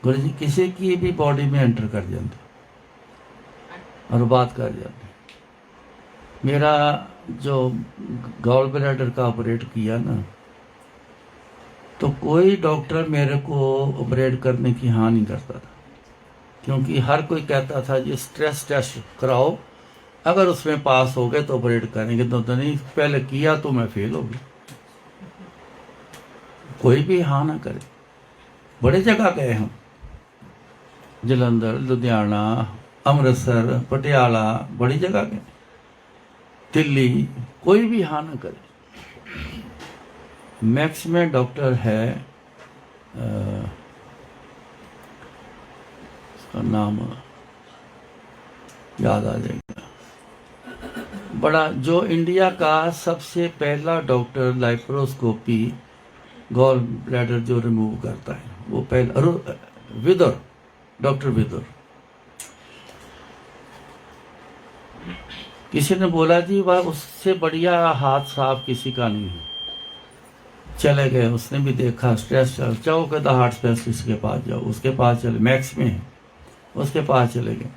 गुरु जी किसी की भी बॉडी में एंटर कर जाते और बात कर जाते। मेरा जो गॉल ब्लैडर का ऑपरेट किया ना, तो कोई डॉक्टर मेरे को ऑपरेट करने की हाँ नहीं करता था, क्योंकि हर कोई कहता था जी स्ट्रेस टेस्ट कराओ, अगर उसमें पास हो गए तो ऑपरेट करेंगे, तो नहीं पहले किया तो मैं फेल हो गया। कोई भी हाँ ना करे। बड़े जगह गए हम, जलंधर, लुधियाना, अमृतसर, पटियाला, बड़ी जगह गए, दिल्ली, कोई भी हाँ ना करे। मैक्स में डॉक्टर है, उसका नाम याद आ जाएगा, बड़ा, जो इंडिया का सबसे पहला डॉक्टर लाइप्रोस्कोपी गॉल ब्लैडर जो रिमूव करता है, वो पहला विदुर, डॉक्टर विदुर। किसी ने बोला जी वह उससे बढ़िया हाथ साफ किसी का नहीं है। चले गए, उसने भी देखा, स्ट्रेस जाओ, कहता हार्ट स्पेशलिस्ट के पास जाओ, उसके पास चले, मैक्स में है, उसके पास चले गए।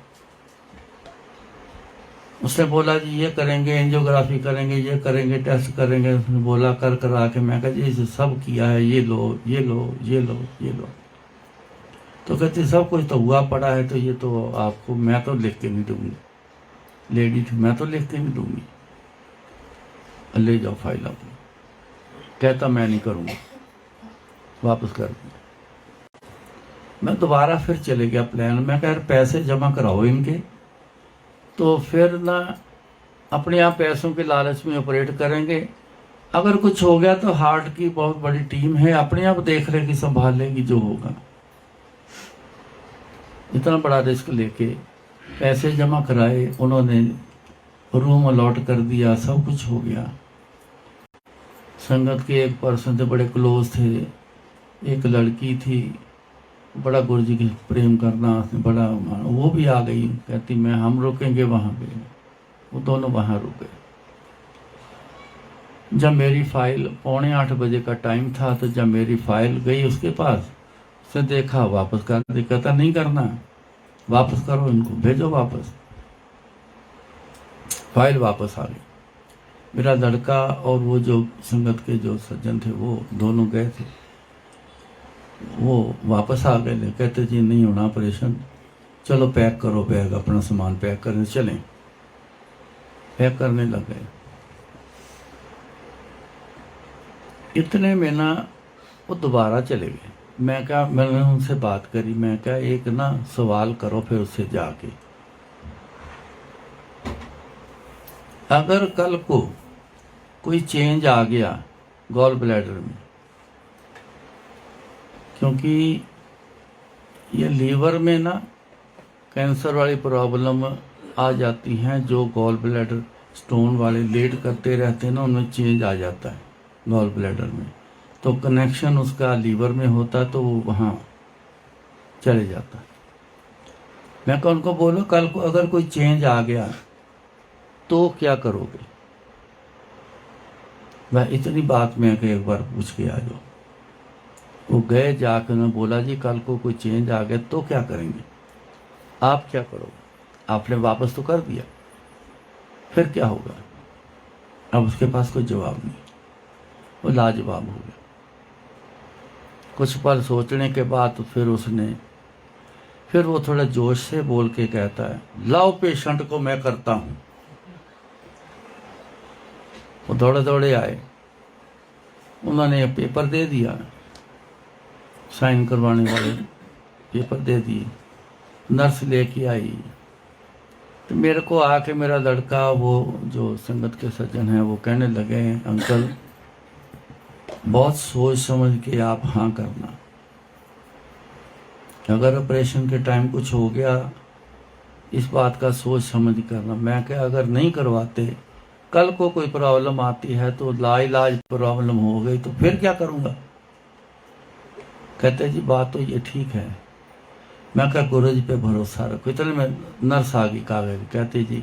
उसने बोला जी ये करेंगे, एंजियोग्राफी करेंगे, ये करेंगे, टेस्ट करेंगे। उसने बोला कर करा के, मैं कहा जी सब किया है, ये लो ये लो ये लो ये लो। तो कहती सब कुछ तो हुआ पड़ा है, तो ये तो आपको मैं तो लिख के नहीं दूंगी, लेडी थी, मैं तो लिख के नहीं दूंगी, ले जाओ फाइल अपनी। कहता मैं नहीं करूँगा, वापस कर दिया। मैं दोबारा फिर चले गया प्लान, मैं कह पैसे जमा कराओ इनके, तो फिर ना अपने आप पैसों के लालच में ऑपरेट करेंगे। अगर कुछ हो गया तो हार्ट की बहुत बड़ी टीम है, अपने आप देख लेगी, संभाल लेगी जो होगा। इतना बड़ा रिस्क लेके पैसे जमा कराए उन्होंने, रूम अलॉट कर दिया, सब कुछ हो गया। संगत के एक पर्सन थे, बड़े क्लोज थे, एक लड़की थी, बड़ा गुरु जी की प्रेम करना बड़ा, वो भी आ गई, कहती मैं हम रुकेंगे वहाँ पे। वो दोनों वहाँ रुके। जब मेरी फाइल 7:45 बजे का टाइम था, तो जब मेरी फाइल गई उसके पास, उसने देखा, वापस कर दी। कहता नहीं करना, वापस करो इनको, भेजो वापस। फाइल वापस आ गई। मेरा लड़का और वो जो संगत के जो सज्जन थे, वो दोनों गए थे। वो वापस आ गए, कहते जी नहीं होना ऑपरेशन, चलो पैक करो बैग, अपना सामान पैक करने चलें। पैक करने लग गए। इतने में ना वो दोबारा चले गए। मैं क्या, मैंने उनसे बात करी, मैं क्या एक ना सवाल करो फिर उससे जाके, अगर कल को कोई चेंज आ गया गॉल ब्लैडर में, क्योंकि ये लीवर में ना कैंसर वाली प्रॉब्लम आ जाती हैं, जो गॉल ब्लैडर स्टोन वाले लेट करते रहते हैं ना, उनमें चेंज आ जाता है गॉल ब्लैडर में, तो कनेक्शन उसका लीवर में होता है, तो वो वहाँ चले जाता है। मैं कहा उनको बोलो कल को अगर कोई चेंज आ गया तो क्या करोगे? वह इतनी बात में कि एक बार पूछ के आ जाओ। वो गए, जाकर उन्होंने बोला जी कल को कोई चेंज आ गया तो क्या करेंगे, आप क्या करोगे? आपने वापस तो कर दिया, फिर क्या होगा? अब उसके पास कोई जवाब नहीं, वो लाजवाब हो गया। कुछ पल सोचने के बाद तो फिर वो थोड़ा जोश से बोल के कहता है, लाओ पेशेंट को मैं करता हूं। वो दौड़े दौड़े आए, उन्होंने पेपर दे दिया, साइन करवाने वाले पेपर दे दिए, नर्स लेके आई। तो मेरे को आके मेरा लड़का, वो जो संगत के सज्जन हैं, वो कहने लगे, अंकल बहुत सोच समझ के आप हाँ करना, अगर ऑपरेशन के टाइम कुछ हो गया इस बात का सोच समझ करना। मैं क्या, अगर नहीं करवाते कल को कोई प्रॉब्लम आती है तो लाइलाज प्रॉब्लम हो गई तो फिर क्या करूँगा? कहते जी बात तो ये ठीक है। मैं क्या, गुरु जी पे भरोसा रखो। इतने में नर्स आ गई कागज, कहते जी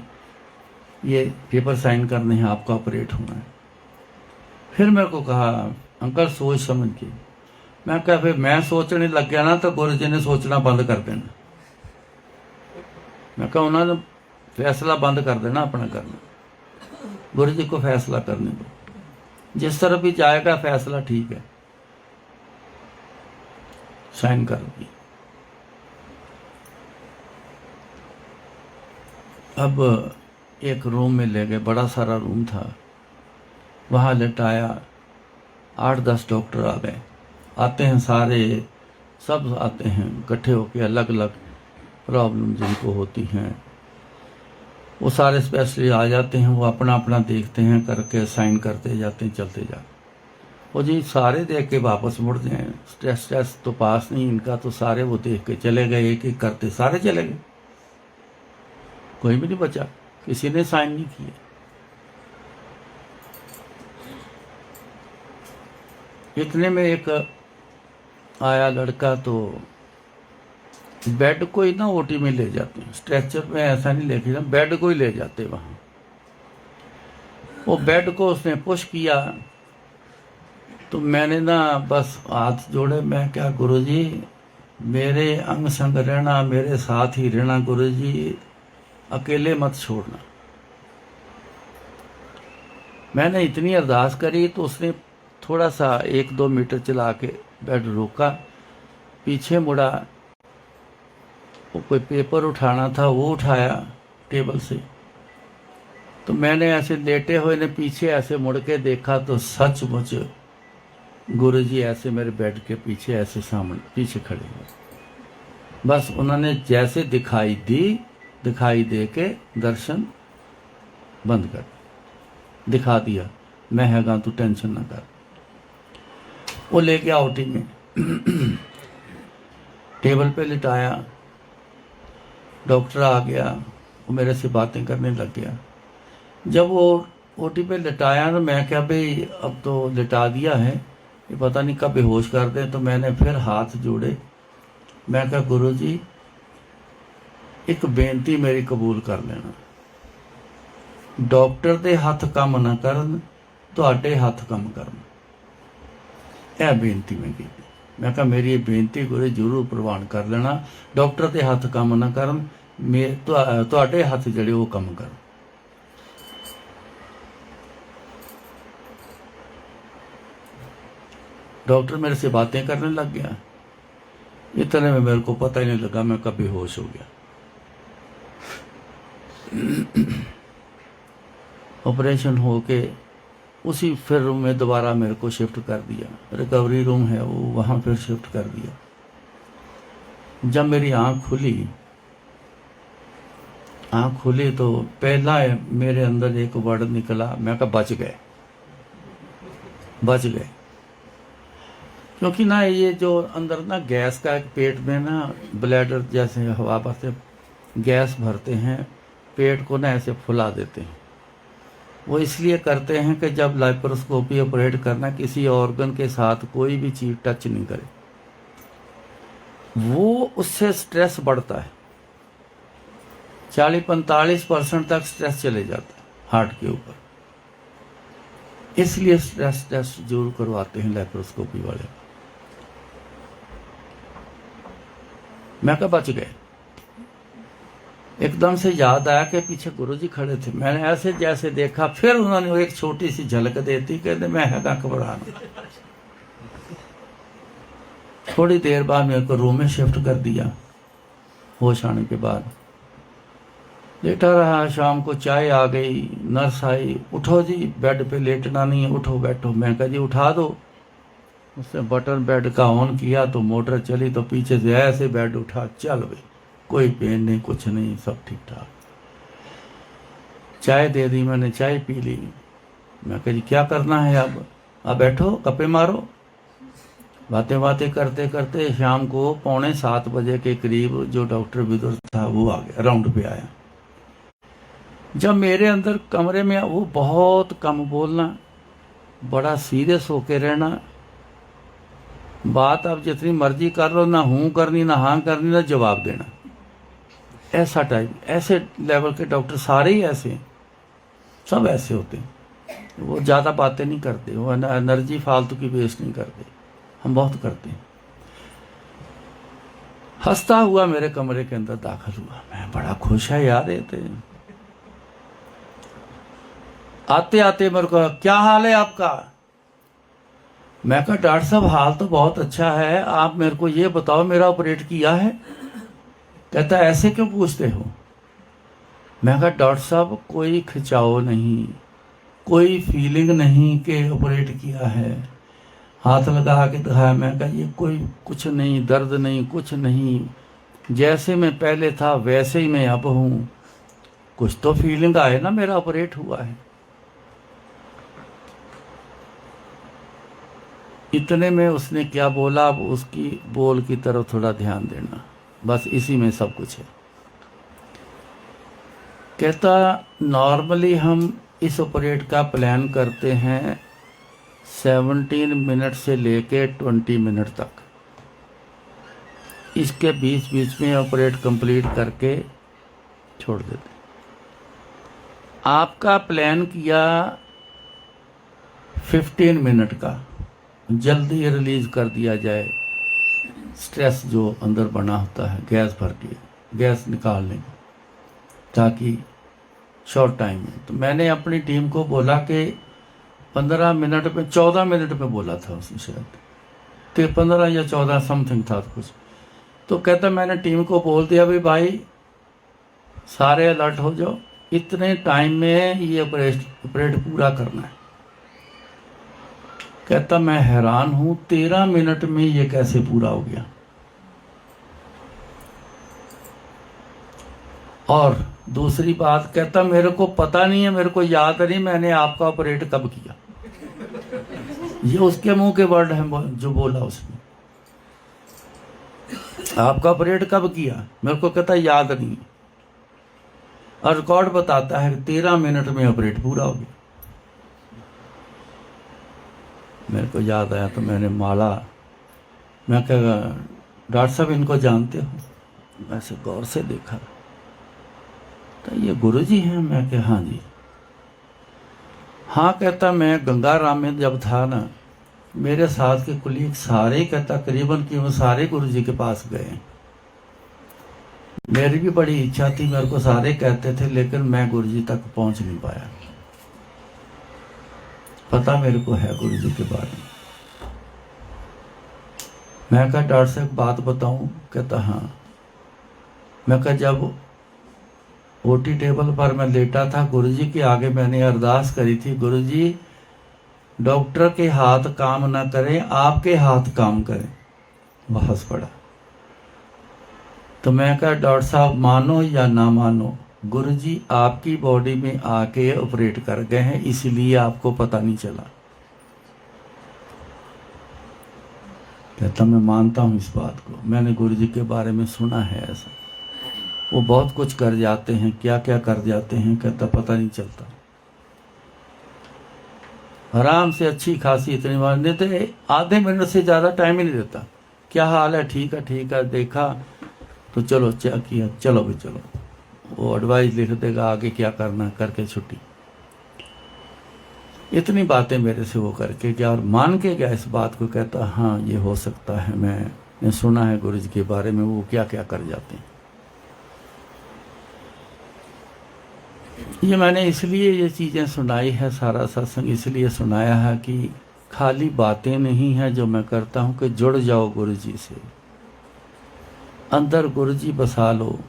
ये पेपर साइन करने हैं, आपका ऑपरेट होना है। फिर मेरे को कहा, अंकल सोच समझ के। मैं क्या, फिर मैं सोचने लग गया ना तो गुरु जी ने सोचना बंद कर देना। मैं कहा उन्होंने फैसला बंद कर देना अपना करना, गुरु जी को फैसला करने दो, जिस तरफ भी जाएगा फैसला ठीक है। साइन कर दी। अब एक रूम में ले गए, बड़ा सारा रूम था, वहाँ लेटाया। 8-10 डॉक्टर आ गए, आते हैं सारे, सब आते हैं इकट्ठे होकर, अलग अलग प्रॉब्लम जिनको होती हैं वो सारे स्पेशलिस्ट आ जाते हैं। वो अपना अपना देखते हैं, करके साइन करते जाते हैं, चलते जाते। वो जी सारे देख के वापस मुड़ जाए, स्ट्रेस तो पास नहीं इनका, तो सारे वो देख के चले गए, एक एक करते सारे चले गए, कोई भी नहीं बचा, किसी ने साइन नहीं किए। इतने में एक आया लड़का, तो बेड को ही ना ओटी में ले जाते हैं, स्ट्रेचर में ऐसा नहीं लेके जाते, बेड को ही ले जाते वहाँ। वो बेड को उसने पुश किया तो मैंने ना बस हाथ जोड़े। मैं क्या, गुरुजी मेरे अंग संग रहना, मेरे साथ ही रहना, गुरुजी अकेले मत छोड़ना। मैंने इतनी अरदास करी तो उसने थोड़ा सा 1-2 मीटर चला के बेड रोका, पीछे मुड़ा, वो कोई पेपर उठाना था वो उठाया टेबल से। तो मैंने ऐसे लेटे हुए ने पीछे ऐसे मुड़ के देखा तो सचमुच गुरुजी ऐसे मेरे बेड के पीछे ऐसे सामने पीछे खड़े हुए। बस उन्होंने जैसे दिखाई दे के दर्शन बंद कर दिखा दिया, मैं हैगा तू टेंशन ना कर। वो ले गया ओटी में, टेबल पे लिटाया, डॉक्टर आ गया, वो मेरे से बातें करने लग गया। जब वो ओटी पे लिटाया ना, मैं क्या भाई अब तो लिटा दिया है, ये पता नहीं कब बेहोश कर दें। तो मैंने फिर हाथ जोड़े, मैं क्या, गुरुजी एक बेनती मेरी कबूल कर लेना, डॉक्टर दे हथ काम ना करन, तुहाडे हथ काम करन। यह बेनती मैं की। मैं कहा मेरी ये बेनती गुरु जरूर प्रवान कर लेना, डॉक्टर दे हथ काम ना करन, तुहाडे हथ जड़े वो काम कर। डॉक्टर मेरे से बातें करने लग गया, इतने में मेरे को पता ही नहीं लगा, मैं कब बेहोश हो गया। ऑपरेशन होके उसी फिर रूम में दोबारा मेरे को शिफ्ट कर दिया, रिकवरी रूम है वो, वहाँ फिर शिफ्ट कर दिया। जब मेरी आँख खुली तो पहला मेरे अंदर एक वर्ड निकला, मैं कहा बच गए। क्योंकि ना ये जो अंदर ना गैस का पेट में ना ब्लैडर जैसे हवा से गैस भरते हैं, पेट को ना ऐसे फुला देते हैं। वो इसलिए करते हैं कि जब लैप्रोस्कोपी ऑपरेट करना, किसी ऑर्गन के साथ कोई भी चीज़ टच नहीं करे, वो उससे स्ट्रेस बढ़ता है। 40-45% तक स्ट्रेस चले जाता है हार्ट के ऊपर, इसलिए स्ट्रेस टेस्ट जरूर करवाते हैं लैप्रोस्कोपी वाले। मैं कहा बच गए। एकदम से याद आया कि पीछे गुरुजी खड़े थे। मैंने ऐसे जैसे देखा, फिर उन्होंने एक छोटी सी झलक देती, कहते मैं है घबराना। थोड़ी देर बाद मेरे को रूम में शिफ्ट कर दिया। होश आने के बाद लेटा रहा, शाम को चाय आ गई, नर्स आई, उठो जी बेड पे लेटना नहीं है, उठो बैठो। मैं कहा जी उठा दो। उसने बटन बेड का ऑन किया तो मोटर चली, तो पीछे से ऐसे बेड उठा, चल भाई, कोई पेन नहीं, कुछ नहीं, सब ठीक ठाक। चाय दे दी, मैंने चाय पी ली। मैं कहा जी क्या करना है अब बैठो, गप्पे मारो। बातें करते करते शाम को 6:45 बजे के करीब जो डॉक्टर विदुर था वो आ गया, राउंड पे आया। जब मेरे अंदर कमरे में, वो बहुत कम बोलना, बड़ा सीरियस होके रहना, बात आप जितनी मर्जी कर लो, ना हूँ करनी, ना हाँ करनी, ना जवाब देना, ऐसा टाइप। ऐसे लेवल के डॉक्टर सारे ही ऐसे हैं, सब ऐसे होते हैं। वो ज़्यादा बातें नहीं करते, वो एनर्जी फालतू की वेस्ट नहीं करते, हम बहुत करते हैं। हंसता हुआ मेरे कमरे के अंदर दाखिल हुआ। मैं बड़ा खुश है यार। ये थे आते आते मेरे को, क्या हाल है आपका? मैं कहा डॉक्टर साहब हाल तो बहुत अच्छा है, आप मेरे को ये बताओ मेरा ऑपरेट किया है? कहता ऐसे क्यों पूछते हो? मैं कहा डॉक्टर साहब कोई खिंचाव नहीं, कोई फीलिंग नहीं कि ऑपरेट किया है। हाथ लगा के दिखाया। मैं कहा ये कोई कुछ नहीं, दर्द नहीं, कुछ नहीं, जैसे मैं पहले था वैसे ही मैं अब हूँ। कुछ तो फीलिंग आए ना, मेरा ऑपरेट हुआ है। इतने में उसने क्या बोला, अब उसकी बोल की तरफ थोड़ा ध्यान देना, बस इसी में सब कुछ है। कहता नॉर्मली हम इस ऑपरेट का प्लान करते हैं 17 मिनट से लेके 20 मिनट तक। इसके बीच बीच में ऑपरेट कंप्लीट करके छोड़ देते। आपका प्लान किया 15 मिनट का, जल्दी रिलीज कर दिया जाए स्ट्रेस जो अंदर बना होता है, गैस भर के, गैस निकालने की, ताकि शॉर्ट टाइम में। तो मैंने अपनी टीम को बोला कि 15 मिनट में, 14 मिनट में बोला था उसने शायद, तो 15 या 14 समथिंग था कुछ। तो कहता मैंने टीम को बोल दिया भाई सारे अलर्ट हो जाओ, इतने टाइम में ये ऑपरेट पूरा करना है। कहता मैं हैरान हूं 13 मिनट में ये कैसे पूरा हो गया। और दूसरी बात, कहता मेरे को पता नहीं है, मेरे को याद नहीं मैंने आपका ऑपरेट कब किया। ये उसके मुंह के वर्ड हैं जो बोला उसने, आपका ऑपरेट कब किया, मेरे को कहता याद नहीं। और रिकॉर्ड बताता है 13 मिनट में ऑपरेट पूरा हो गया। मेरे को याद आया तो मैंने माला, मैं कहा डॉक्टर साहब इनको जानते हो? वैसे गौर से देखा तो ये गुरुजी हैं। मैं कहा हाँ जी। हाँ कहता मैं गंगाराम में जब था ना, मेरे साथ के कुलीग सारे, कहता करीबन कि वो सारे गुरुजी के पास गए। मेरी भी बड़ी इच्छा थी, मेरे को सारे कहते थे, लेकिन मैं गुरुजी तक पहुंच नहीं पाया। पता मेरे को है गुरुजी के बारे में। मैं कहा डॉक्टर साहब बात बताऊं? कहता हाँ। मैं कहा जब ओटी टेबल पर मैं लेटा था, गुरुजी के आगे मैंने अरदास करी थी, गुरुजी डॉक्टर के हाथ काम ना करें, आपके हाथ काम करें। वह हंस पड़ा। तो मैं कहा डॉक्टर साहब मानो या ना मानो, गुरुजी आपकी बॉडी में आके ऑपरेट कर गए हैं, इसलिए आपको पता नहीं चला। कहता मैं मानता हूं इस बात को, मैंने गुरुजी के बारे में सुना है ऐसा, वो बहुत कुछ कर जाते हैं, क्या क्या कर जाते हैं, कहता पता नहीं चलता। आराम से अच्छी खासी इतनी बार देते, आधे मिनट से ज़्यादा टाइम ही नहीं देता। क्या हाल है? ठीक है ठीक है, देखा तो चलो क्या किया, चलो भी चलो, वो एडवाइस लिख देगा आगे क्या करना है, करके छुट्टी। इतनी बातें मेरे से वो करके गया और मान के गया इस बात को। कहता हाँ ये हो सकता है, मैंने सुना है गुरुजी के बारे में, वो क्या क्या कर जाते हैं। ये मैंने इसलिए ये चीज़ें सुनाई है, सारा सत्संग इसलिए सुनाया है कि खाली बातें नहीं है जो मैं करता हूँ, कि जुड़ जाओ गुरुजी से, अंदर गुरुजी बसा लो,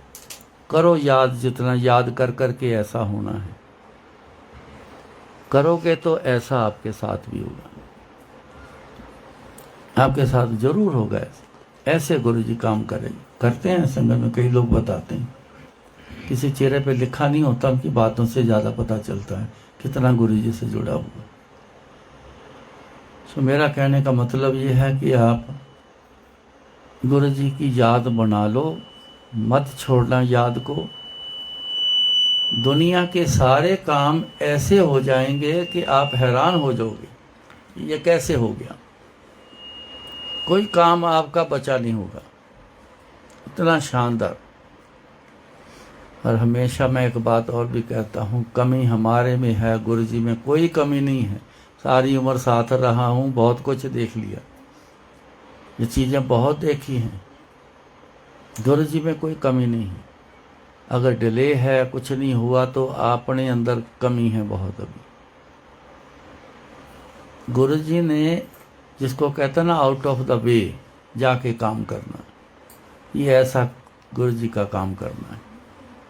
करो याद, जितना याद कर कर के ऐसा होना है, करोगे तो ऐसा आपके साथ भी होगा, आपके साथ जरूर होगा। ऐसे गुरुजी काम करेंगे, करते हैं संगत में, कई लोग बताते हैं, किसी चेहरे पे लिखा नहीं होता, उनकी बातों से ज़्यादा पता चलता है कितना गुरुजी से जुड़ा हुआ। तो मेरा कहने का मतलब ये है कि आप गुरुजी की याद बना लो, मत छोड़ना याद को। दुनिया के सारे काम ऐसे हो जाएंगे कि आप हैरान हो जाओगे, ये कैसे हो गया। कोई काम आपका बचा नहीं होगा, इतना शानदार। और हमेशा मैं एक बात और भी कहता हूँ, कमी हमारे में है, गुरुजी में कोई कमी नहीं है। सारी उम्र साथ रहा हूँ, बहुत कुछ देख लिया, ये चीज़ें बहुत देखी हैं, गुरुजी में कोई कमी नहीं है। अगर डिले है, कुछ नहीं हुआ, तो अपने अंदर कमी है बहुत अभी। गुरुजी ने जिसको कहते हैं ना आउट ऑफ द वे जाके काम करना, ये ऐसा गुरुजी का काम करना है।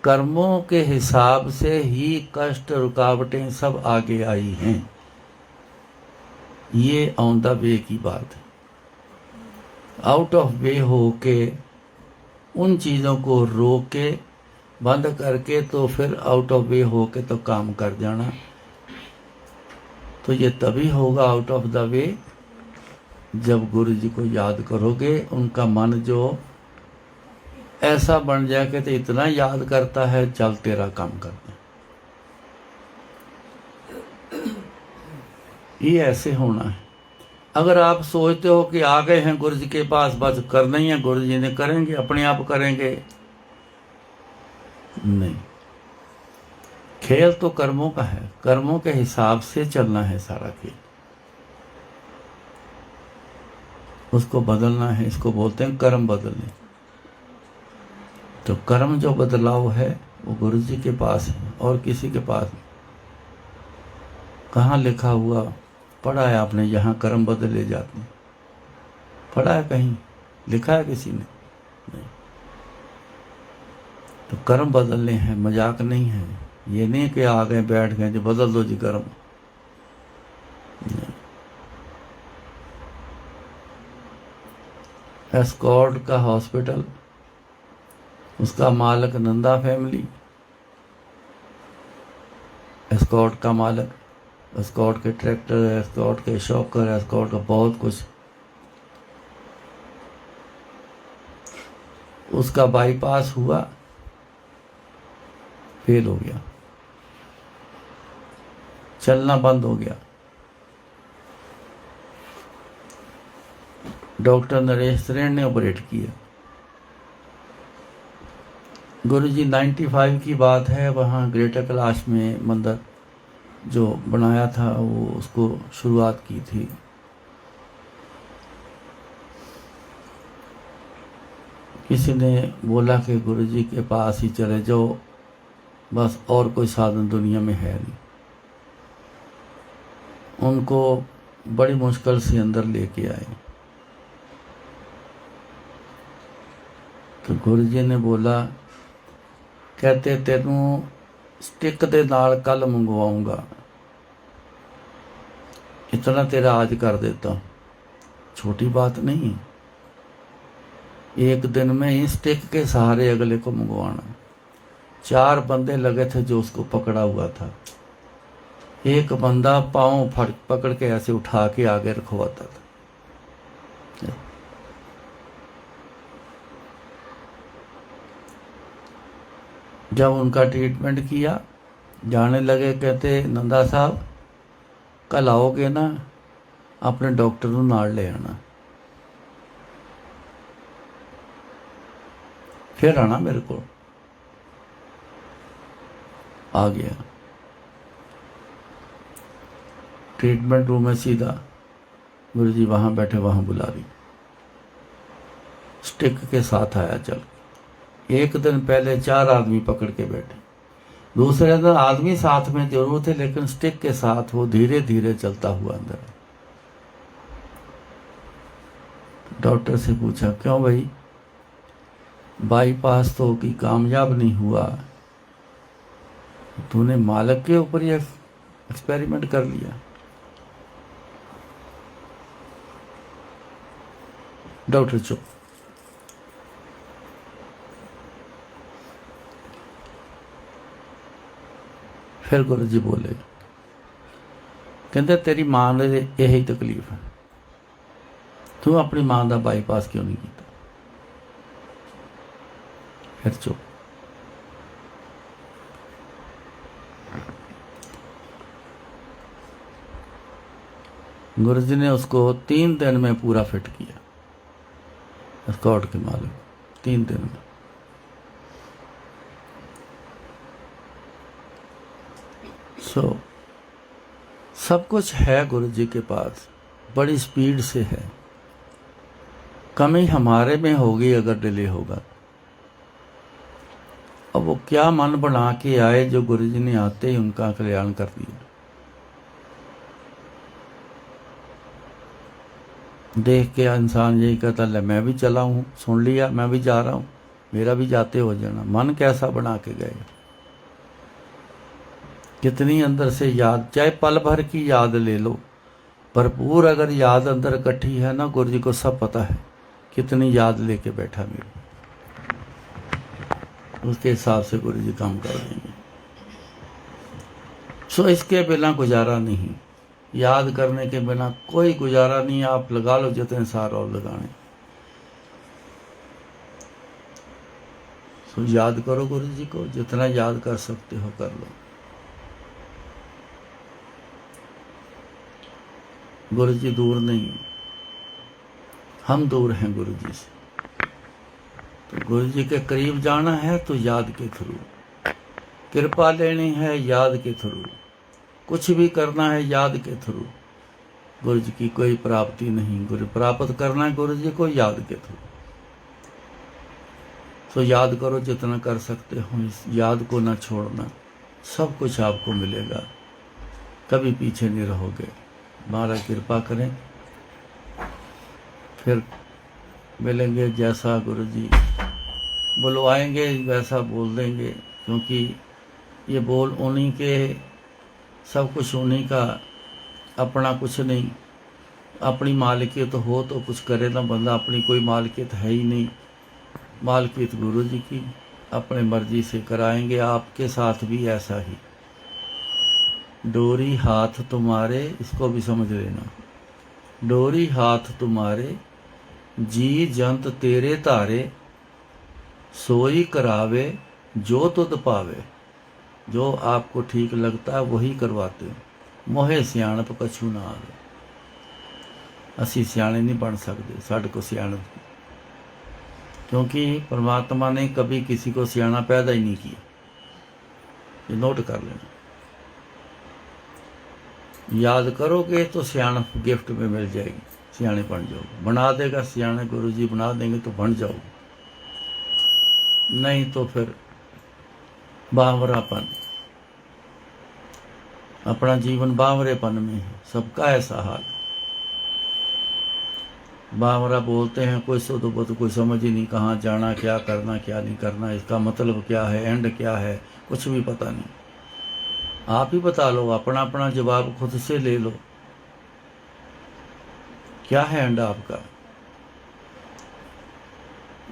कर्मों के हिसाब से ही कष्ट रुकावटें सब आगे आई हैं, ये ऑन द वे की बात है। आउट ऑफ वे हो के उन चीज़ों को रोक के बंद करके तो फिर आउट ऑफ वे हो के तो काम कर जाना, तो ये तभी होगा आउट ऑफ द वे जब गुरु जी को याद करोगे। उनका मन जो ऐसा बन जाए कि तो इतना याद करता है, चल तेरा काम करना। ये ऐसे होना है। अगर आप सोचते हो कि आ गए हैं गुरु जी के पास, बस करना ही है, गुरु जी ने करेंगे, अपने आप करेंगे, नहीं। खेल तो कर्मों का है, कर्मों के हिसाब से चलना है सारा खेल, उसको बदलना है। इसको बोलते हैं कर्म बदलने। तो कर्म जो बदलाव है वो गुरु जी के पास है और किसी के पास नहीं। कहाँ लिखा हुआ पढ़ा है आपने, यहाँ कर्म बदले जाते हैं? पढ़ा है कहीं? लिखा है किसी ने? नहीं। तो कर्म बदलने हैं, मजाक नहीं है। ये नहीं कि आ गए बैठ गए जो बदल दो जी कर्म, नहीं। एस्कॉर्ट का हॉस्पिटल, उसका मालिक नंदा फैमिली, एस्कॉर्ट का मालिक, एस्कॉर्ट के ट्रैक्टर, एस्कॉर्ट के शॉकर, एस्कॉर्ट का बहुत कुछ। उसका बाईपास हुआ, फेल हो गया, चलना बंद हो गया। डॉक्टर नरेश त्रेण ने ऑपरेट किया। गुरुजी 95 की बात है, वहाँ ग्रेटर कैलाश में मंदिर जो बनाया था वो उसको शुरुआत की थी। किसी ने बोला कि गुरुजी के पास ही चले जाओ, बस और कोई साधन दुनिया में है नहीं। उनको बड़ी मुश्किल से अंदर लेके आए। तो गुरु जी ने बोला, कहते तेनू स्टिक दे नाल कल मंगवाऊंगा, इतना तेरा आज कर देता हूं। छोटी बात नहीं, एक दिन में ही स्टिक के सहारे अगले को मंगवाना। 4 बंदे लगे थे जो उसको पकड़ा हुआ था। एक बंदा पाँव पकड़ के ऐसे उठा के आगे रखवाता था। जब उनका ट्रीटमेंट किया, जाने लगे, कहते नंदा साहब कल आओगे ना, अपने डॉक्टर को नाल ले आना, फिर आना मेरे को। आ गया ट्रीटमेंट रूम में सीधा, गुरु जी वहां बैठे, वहां बुला रही, स्टिक के साथ आया चल। एक दिन पहले 4 आदमी पकड़ के बैठे, दूसरे दिन आदमी साथ में जरूर थे, लेकिन स्टिक के साथ वो धीरे धीरे चलता हुआ अंदर। डॉक्टर से पूछा, क्यों भाई, बाईपास तो कि कामयाब नहीं हुआ, तूने मालिक के ऊपर ये एक्सपेरिमेंट कर लिया। डॉक्टर चुप। फिर गुरु जी बोले, कहते तेरी मां ने यही तकलीफ है, तू अपनी मां का बाईपास क्यों नहीं किया। फिर चुप। गुरु जी ने उसको 3 दिन में पूरा फिट किया, स्कॉट के मालिक, 3 दिन में। सब कुछ है गुरु जी के पास, बड़ी स्पीड से है। कमी हमारे में होगी अगर डिले होगा। अब वो क्या मन बना के आए जो गुरु जी ने आते ही उनका कल्याण कर दिया। देख के इंसान यही कहता, ले मैं भी चला हूँ, सुन लिया, मैं भी जा रहा हूँ, मेरा भी जाते हो जाना। मन कैसा बना के गए, कितनी अंदर से याद, चाहे पल भर की याद ले लो, भरपूर अगर याद अंदर इकट्ठी है ना, गुरु जी को सब पता है कितनी याद लेके बैठा मेरी, उसके हिसाब से गुरु जी काम कर देंगे। सो इसके बिना गुजारा नहीं, याद करने के बिना कोई गुजारा नहीं। आप लगा लो जितने सार और लगाने, सो याद करो गुरु जी को, जितना याद कर सकते हो कर लो। गुरु जी दूर नहीं, हम दूर हैं गुरु जी से। तो गुरु जी के करीब जाना है तो याद के थ्रू, कृपा लेनी है याद के थ्रू, कुछ भी करना है याद के थ्रू। गुरु जी की कोई प्राप्ति नहीं, गुरु प्राप्त करना है गुरु जी को याद के थ्रू। तो याद करो जितना कर सकते हो, इस याद को ना छोड़ना, सब कुछ आपको मिलेगा, कभी पीछे नहीं रहोगे। महाराज कृपा करें, फिर मिलेंगे। जैसा गुरु जी बुलवाएंगे वैसा बोल देंगे, क्योंकि ये बोल उन्हीं के, सब कुछ उन्हीं का, अपना कुछ नहीं। अपनी मालिकियत हो तो कुछ करे ना बंदा, अपनी कोई मालिकियत है ही नहीं। मालिकियत गुरु जी की, अपने मर्जी से कराएंगे। आपके साथ भी ऐसा ही, डोरी हाथ तुम्हारे, इसको भी समझ लेना, डोरी हाथ तुम्हारे, जी जंत तेरे तारे, सोई करावे जो तुद पावे। जो आपको ठीक लगता है वही करवाते हो, मोहे सियाणप कछु ना आवे। असी सियाणे नहीं बन सकते, साढ़े को सियाणप, क्योंकि परमात्मा ने कभी किसी को सियाणा पैदा ही नहीं किया। ये नोट कर लेना, याद करोगे तो सियाणप गिफ्ट में मिल जाएगी, सियाणे बन जाओगे। बना देगा सियाणे गुरु जी, बना देंगे तो बन जाओगे, नहीं तो फिर बावरापन, अपना जीवन बावरेपन में है। सबका ऐसा हाल। बावरा बोलते हैं कोई सो तो कोई समझ ही नहीं, कहाँ जाना, क्या करना, क्या नहीं करना, इसका मतलब क्या है, एंड क्या है, कुछ भी पता नहीं। आप ही बता लो, अपना अपना जवाब खुद से ले लो। क्या है एंड आपका?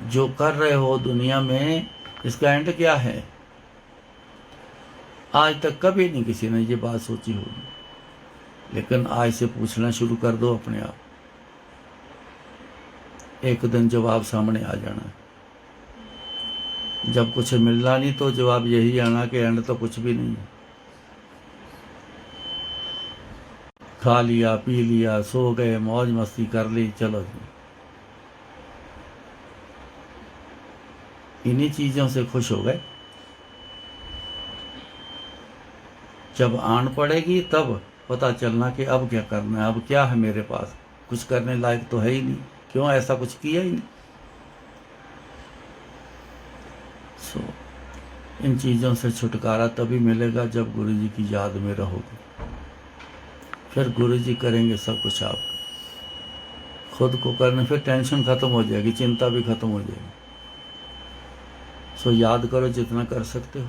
जो कर रहे हो दुनिया में, इसका एंड क्या है? आज तक कभी नहीं किसी ने ये बात सोची होगी, लेकिन आज से पूछना शुरू कर दो अपने आप। एक दिन जवाब सामने आ जाना है। जब कुछ मिलना नहीं तो जवाब यही आना कि एंड तो कुछ भी नहीं है। खा लिया, पी लिया, सो गए, मौज मस्ती कर ली, चलो जी। इन्हीं चीजों से खुश हो गए। जब आन पड़ेगी तब पता चलना कि अब क्या करना है, अब क्या है मेरे पास, कुछ करने लायक तो है ही नहीं, क्यों ऐसा कुछ किया ही नहीं। सो इन चीज़ों से छुटकारा तभी मिलेगा जब गुरु जी की याद में रहोगे, फिर गुरु जी करेंगे सब कुछ आपका। खुद को करने फिर टेंशन खत्म हो जाएगी, चिंता भी खत्म हो जाएगी। सो याद करो जितना कर सकते हो।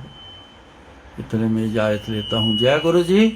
इतने में इजाजत लेता हूँ। जय गुरु जी।